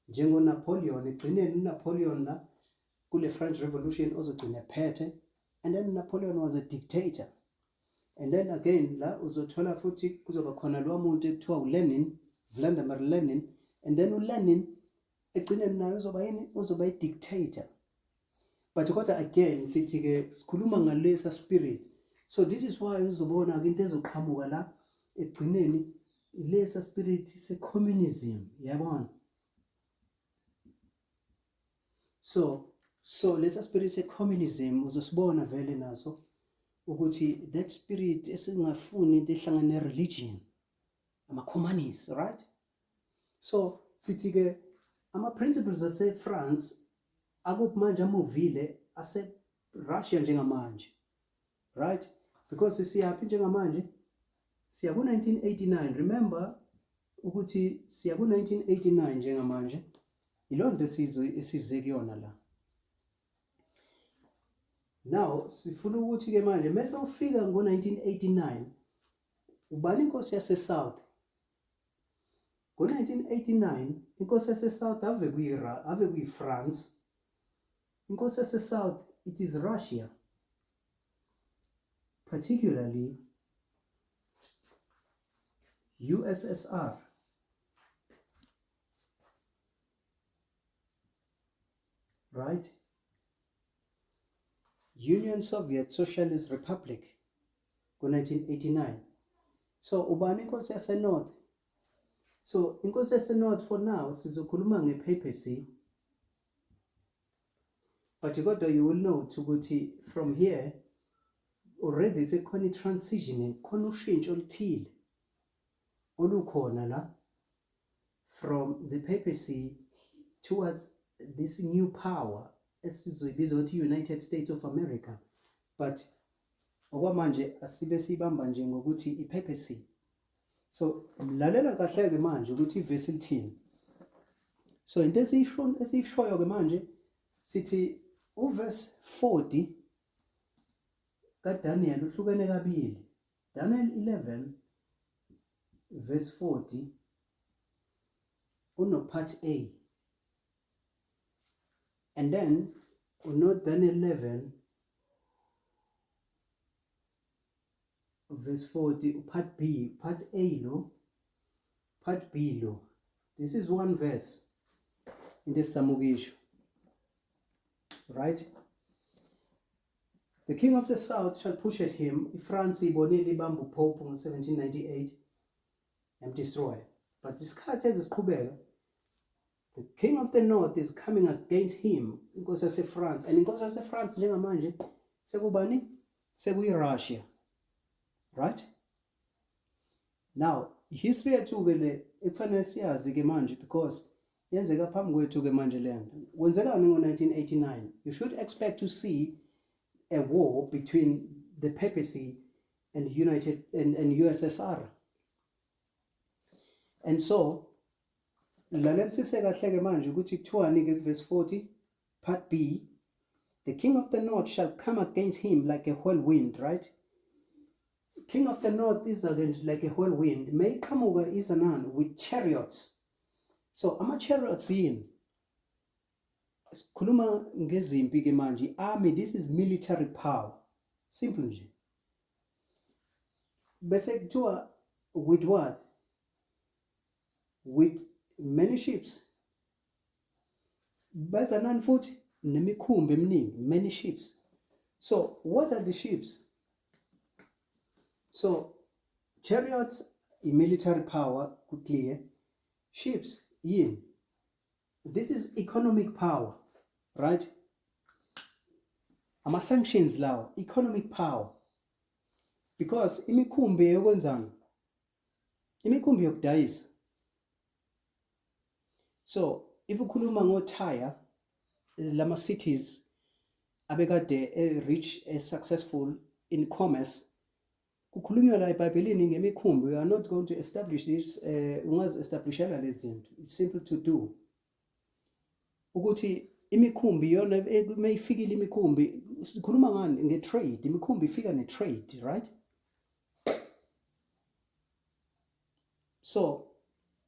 NjengoNapoleon egcineni uNapoleon la kule French Revolution ozogcina ephethe, and then Napoleon was a dictator. And then again la uzothola futhi kuzoba khona lo muntu ekuthiwa uLenin, Vladimir Lenin, and then uLenin egcineni naye uzoba i-dictator. But kodwa again sithi-ke sikhuluma ngalesa spirit. So this is why uzobona-ke into ezoqhamuka la egcineni lesa spirit se-communism, yabona. So lesa spirit se-communism uzosibona vele naso ukuthi that spirit esingafuni into ehlangana ne-religion, ama-communists, right? So sithi-ke ama-principles ase-France akuphi manje amovile ase-Russia njengamanje, right? Because siyaphi njengamanje? Siya ku-1989. Remember ukuthi siya ku-1989 njengamanje. Ilo nto esize kuyona la. Now sifuna ukuthi-ke manje mase ufika ngo-1989 ubani inkosi yase-South? Ngo-1989 inkosi yase-South ave kuyi-France. Inkosi yase-South, it is Russia, particularly USSR. Right? Union Soviet Socialist Republic, ngo-1989. So ubani inkosi yase-North? So inkosi yase-North for now sizokhuluma nge-papacy. But kodwa you will know ukuthi from here already sekhona i-transitioning, khona ushintsho oluthile olukhona la from the papacy towards this new power esizoyibiza ukuthi United States of America. But okwamanje asibe sibamba nje ngokuthi i-papacy. So lalela kahle-ke manje ukuthi ivesi lithini. So into esiyishoyo-ke manje sithi uverse 40 kaDaniel uhlukene kabili. Daniel 11 verse 40 uno part A, and then uno Daniel 11 verse 40 part B, part A lo, part B lo. This is one verse in the Samukisho. Right? The king of the south shall push at him. France ibonile ibambu Pope in 1798 and destroy. But this khathi eziqhubeka, the king of the north is coming against him, inkosi yase-France. And inkosi yase-France njengamanje sekubani? Sekuyi-Russia. Right? Now, history yethu-ke le ekufanele siyazi-ke manje because yenzeka phambi kwethu-ke manje le nto. Kwenzekani ngo-1989? You should expect to see a war between the papacy and USSR. And so, lalelisise kahle-ke manje ukuthi kuthiwani-ke verse 40, part B, the king of the north shall come against him like a whirlwind, right? King of the north is like a whirlwind. May qamuka izanan with chariots. So ama-chariots yini? Sikhuluma ngezimpi-ke manje. Army, this is military power. Simple nje. Bese kuthiwa with what? With many ships. Bazanan futhi nemikhumbi eminingi, many ships. So what are the ships? So chariots, military power, clear. Ships, yin. This is economic power, right? Ama-sanctions lawo, economic power. Because imikhumbi yokwenzani? Imikhumbi yokudayisa. So if ukhuluma ngoTyre, lama cities abekade rich, successful in commerce, kukhulunywa la eBhayibhelini ngemikhumbi. We are not going to establish this, ungazi establishela lezi zinto. It's simple to do. Ukuthi imikhumbi yona mayifikile imikhumbi sikhuluma ngani nge-trade. Imikhumbi ifika ne-trade, right? So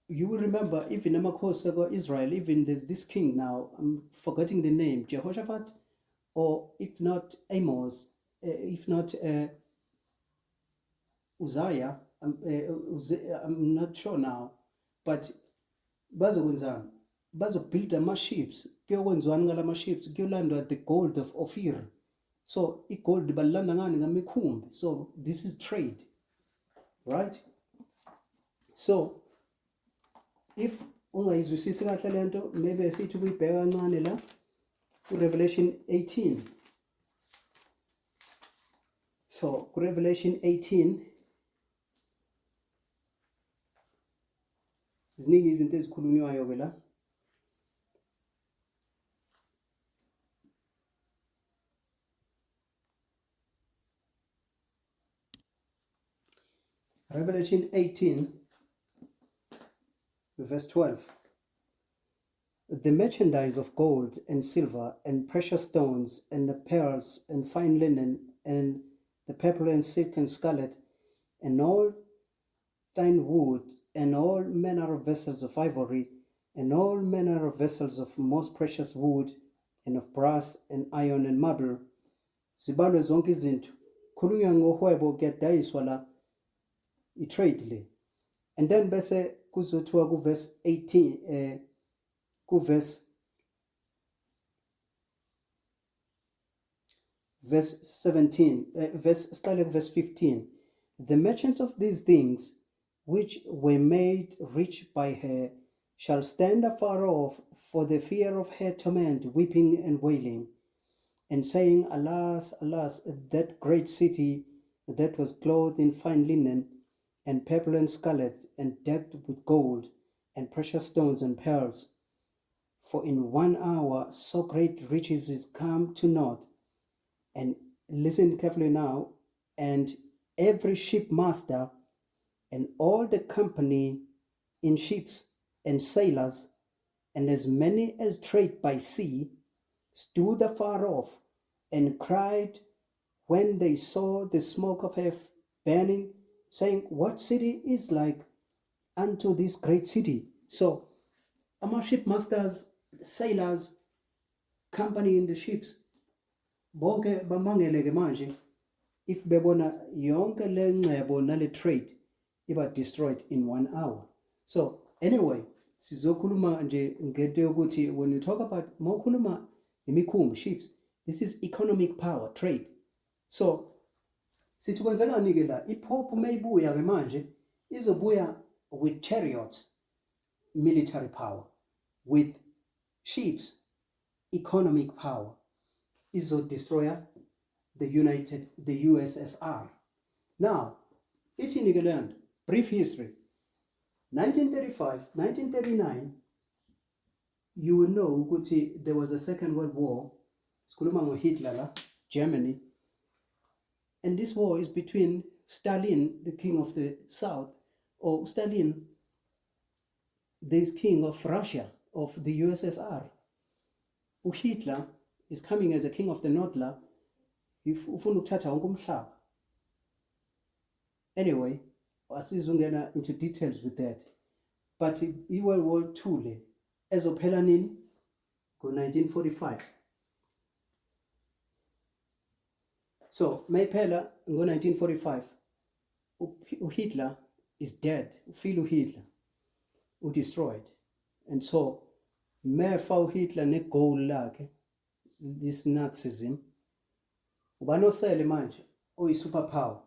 you will remember even amakhosi Israel, even there's this king now, I'm forgetting the name, Jehoshaphat, or if not Amos, if not Uzziah, I'm not sure now, but bazokwenzani? Bazobuilda ama-ships, kuyokwenziwani ngala ma-ships? Kuyolandwa the gold of Ophir. So i-gold balilanda ngani? Ngamikhumbi. So this is trade, right? So if ungayizwisisi kahle lento, maybe sithi ukuyibheka kancane la Revelation 18. So Revelation 18 ziningi izinto ezikhulunywayo ke la. Revelation 18 verse 12. The merchandise of gold and silver and precious stones and the pearls and fine linen and the purple and silk and scarlet and all thine wood and all manner of vessels of ivory and all manner of vessels of most precious wood and of brass and iron and marble, zibalwe zonke izinto. Khulunywa ngohwebo kuyadayiswa la, i-trade le. And then bese kuzothiwa ku-verse 18, verse 17, verse 15. The merchants of these things which were made rich by her shall stand afar off for the fear of her torment, weeping and wailing, and saying, Alas, alas, that great city that was clothed in fine linen and purple and scarlet and decked with gold and precious stones and pearls. For in 1 hour so great riches is come to naught. And listen carefully now, and every shipmaster and all the company in ships and sailors, and as many as trade by sea, stood afar off and cried when they saw the smoke of her burning, saying, What city is like unto this great city? So, our shipmasters, sailors, company in the ships, bonke bamangeleke manje if bebona yonke le ngcebo nale trade iba destroyed in 1 hour. So anyway, sizokhuluma nje ngento yokuthi when you talk about mawukhuluma imikhumbi, ships, this is economic power, trade. So sithi kwenzekani ke la, ipopu mayibuya ke manje izobuya with chariots, military power, with ships, economic power. Izo-destroyer the USSR. Now, ithini ke le nto? Brief history. 1935, 1939, you will know ukuthi there was a Second World War. Sikhuluma ngo-Hitler la, Germany. And this war is between Stalin, the king of the South, or Stalin, this king of Russia, of the USSR. Hitler is coming as a king of the North la, ufuna ukuthatha wonke umhlaba. Anyway, asizungena into details with that. But i-World War II le ezophela nini? Ngo-1945. So mayiphela ngo-1945, uHitler is dead. Ufile uHitler, destroyed. And so mefa uHitler ne-goal lakhe, this Nazism, ubani osele manje oyi superpower,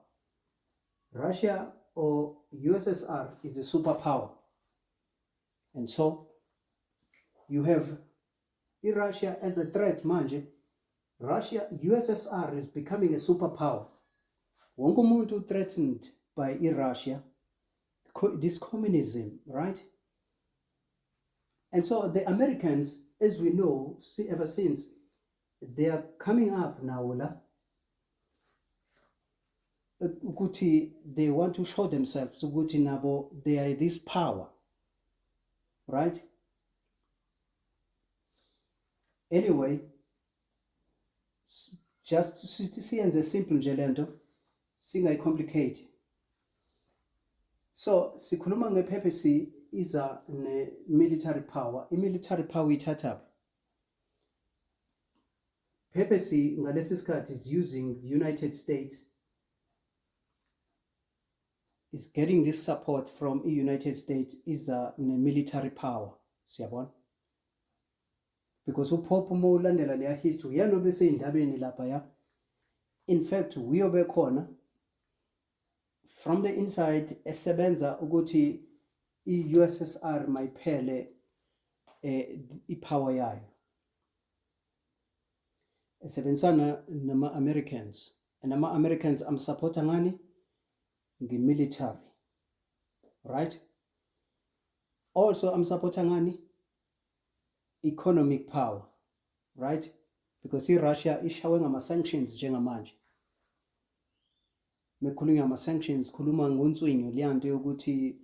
Russia or USSR is a superpower. And so you have Russia as a threat manje. Russia, USSR is becoming a superpower. Wonke umuntu threatened by Russia, this communism, right? And so the Americans, as we know, ever since, they are coming up now, they want to show themselves, they are this power, right? Anyway, just siyenze simple nje lento singayicomplicate. So sikhuluma ngePPC iza ne-military power. I-military power ithatha PPC ngalesi sikhathi is using the United States, is getting this support from the United States, is a military power. Siyabona? Because uPope uma ulandela leya history yanobe seyindabeni lapha ya. In fact, uyobe khona from the inside esebenza ukuthi i-USSR mayiphele ipower yayo. Esebenzisana nama-Americans. And ama-Americans amsupporta ngani? Nge-military. Right? Also amsupporta ngani? Economic power. Right? Because i-Russia ishawe ngama-sanctions njengamanje. Mekhulunywa ngama-sanctions, khuluma ngonswinyo liyanto yokuthi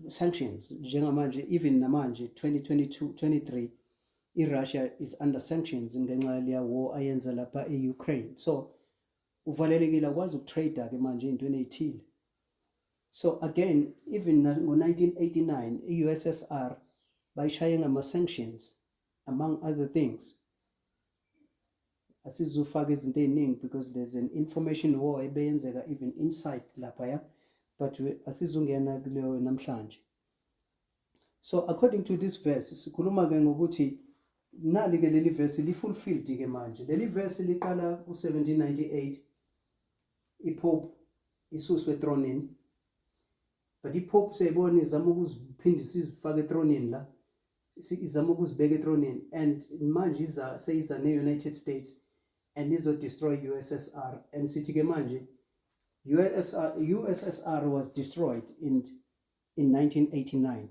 sanctions njengamanje, even namanje 2022-23 i-Russia is under sanctions ngenxa ya war ayenza lapha e-Ukraine. So uvalelekile akwazi ukutrade ke manje into ethile. So again, even ngo-1989 i-USSR bayishaye ngama-sanctions among other things. Asizufaka izinto eziningi because there's an information war ebeyenzeka even inside lapha ya, but asizungena kuleyo namhlanje. So according to this verse sikhuluma ke ngokuthi nali ke leli verse li-fulfilled ke manje. Leli verse liqala ku-1798 iPope isuswe ethronini, but iPope seyibona izama ukuziphindisa izifaka ethronini la, izama ukuzibeka ethronini, and manje seyiza ne-United States and izo destroy USSR. And sithi ke manje USSR was destroyed in 1989,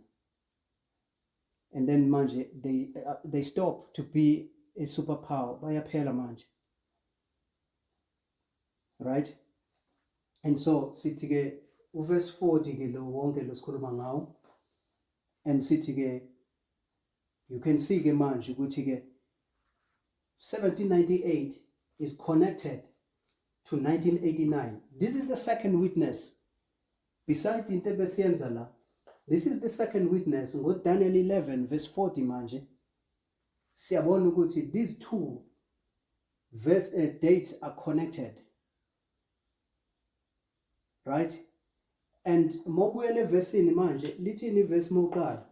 and then manje they stopped to be a superpower. Bayaphela manje, right? And so sithi ke uverse 40 ke lo wonke lo sikhuluma ngawo, and sithi ke you can see ke manje ukuthi ke 1798 is connected to 1989. This is the second witness. Besides into besiyenza la, this is the second witness. Ngo Daniel 11 verse 40 manje siyabona ukuthi these two dates are connected, right? And mobuyele versini manje lithini verse moqala,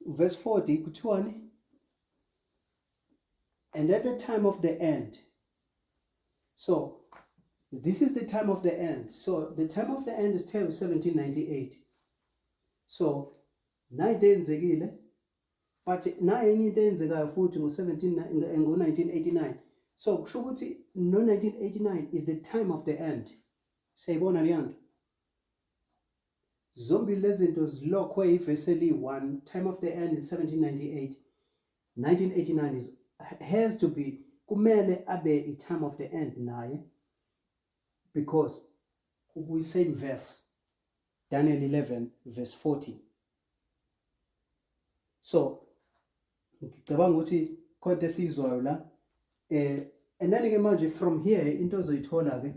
verse 40 kuthiwani? And at the time of the end. So this is the time of the end. So the time of the end is 1798. So nayo yenzekile, but nayo enye into eyenzekayo futhi ngo-1989. So kusho ukuthi no 1989 is the time of the end. Sayibona leyanto. Zombili lezinto zilokhwe iverse eli-1. Time of the end is 1798. 1989 has to be, kumele abe a time of the end naye, because we same verse, Daniel 11 verse 40. So ngicabanga ukuthi konke esizwayo la and then ke manje from here into ozoyithola ke,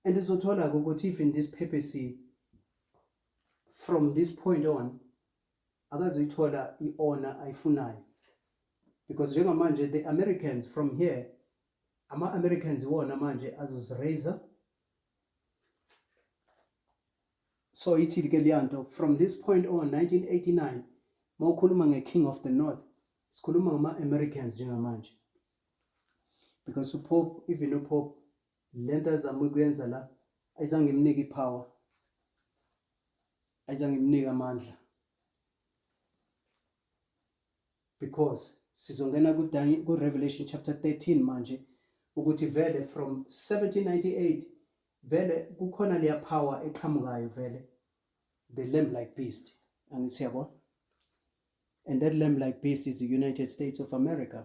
and izothola ukuthi even this PPC from this point on akazoyithola i-honor ayifunayo, because njengamanje the Americans from here, ama-Americans wona manje azoziraise. So ithi ke liyanto from this point on 1989 mawukhuluma nge-King of the North, sikhuluma ngama-Americans njengamanje, because uPope, even uPope, lento azama ukuyenza la ayizange imnike ipower, ayizange imnike amandla, because sizongena ku-Revelation chapter 13 manje ukuthi vele from 1798 vele kukhona leya power eqhamukayo vele, the lamb-like beast, angithi yabo, and that lamb-like beast is the United States of America.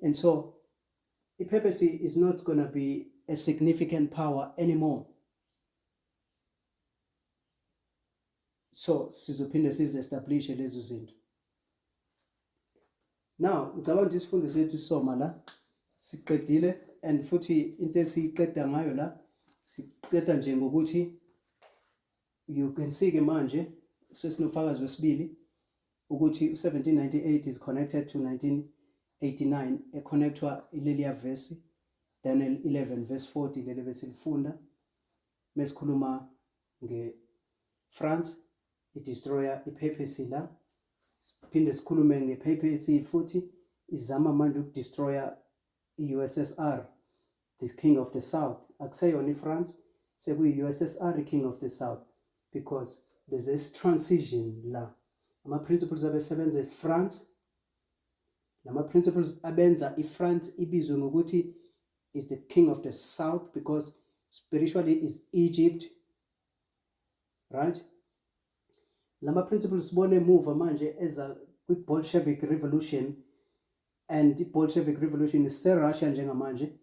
And so ipapacy is not going to be a significant power anymore. So sizophinde sizi-establishe lezo zinto. Now ngicabanga ukuthi isifundo sethu soma la siqedile, and futhi into esiqeda ngayo la siqeda nje ngokuthi you can see ke manje sesinofakazi wesibili ukuthi 1798 is connected to 1989, econnectwa ileliya verse Daniel 11 verse 40 leli besilifunda mesikhuluma ngeFrance idestroyer ipapacy la, siphinde sikhulume ngepapacy futhi izama manje ukudestroya i-USSR, the king of the south. Akuseyona iFrance, sekuyi-USSR king of the south, because there's this transition la. Ama-principles abesebenza eFrance, nama-principles abenza iFrance ibizwe ngokuthi is the king of the south, because spiritually is Egypt, right? Lama principles sibone emuva manje eza kwi-Bolshevik revolution, and i-Bolshevik revolution is se-Russia njengamanje,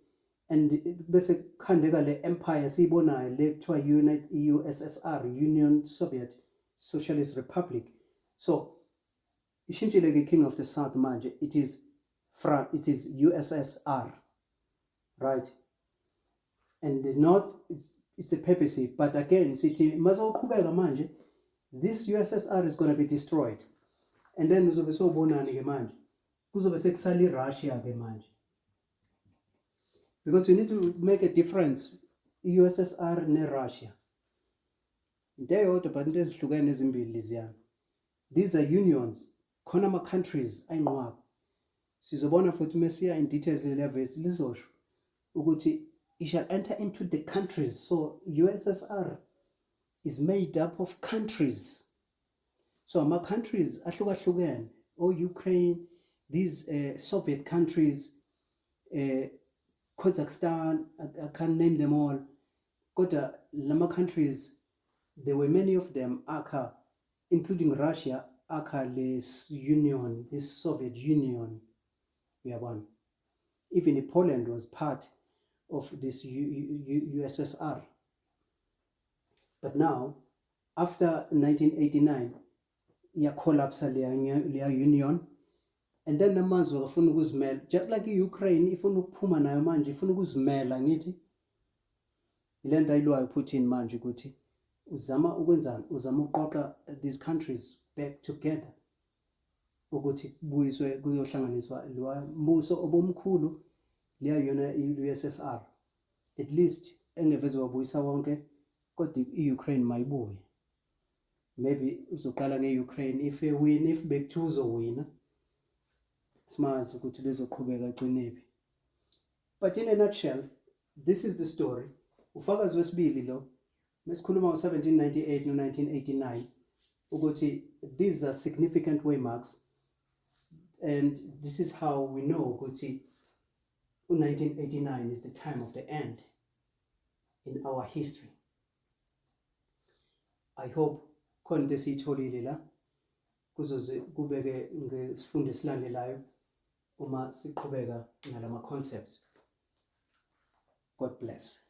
and bese khandeka le empire siyibonayo le kuthiwa USSR, Union Soviet Socialist Republic. So ishintshile ke king of the south manje, it is USSR, right? And the north it's the papacy. But again sithi mazoqhubeka manje, this USSR is going to be destroyed, and then uzobe sobonani ke manje, kuzobe sekusala iRussia ke manje, because you need to make a difference i-USSR neRussia into eyodwa, but into ezihlukene ezimbili leziyana. These are unions, khona ama-countries ayinqwaba. Sizobona futhi mesiya in details levels lizosho ukuthi it shall enter into the countries. So USSR is made up of countries. So ama-countries ahlukahlukene, Ukraine, these Soviet countries, Kazakhstan, I can't name them all. Kodwa lama countries, there were many of them akha, including Russia, akha this union, this Soviet Union. Even Poland was part of this USSR. But now, after 1989, iya collapse leya union, and then namazwe afuna ukuzimela, just like Ukraine ifuna ukuphuma nayo manje, ifuna ukuzimela ngithi. Ilento ayilwayo Putin manje ukuthi uzama ukwenzani, uzama uqoqa these countries back together ukuthi kubuyiswe kuyohlanganiswa lo mbuso obomkhulu leya yona i-USSR, at least engeveze wabuyisa wonke, kodwa i-Ukraine mayibuye. Maybe uzoqala nge-Ukraine, if win, if bekuthiwa uzowina simazi ukuthi bezoqhubeka aqinephi. But in a nutshell, this is the story. Ufakazi wesibili lo mesikhuluma ngo-1798 no-1989 ukuthi these are significant waymarks, and this is how we know ukuthi 1989 is the time of the end in our history. I hope khona into esiyitholile la kuzoze kubeke ngesifundo esilandelayo uma siqhubeka nalama concepts. God bless.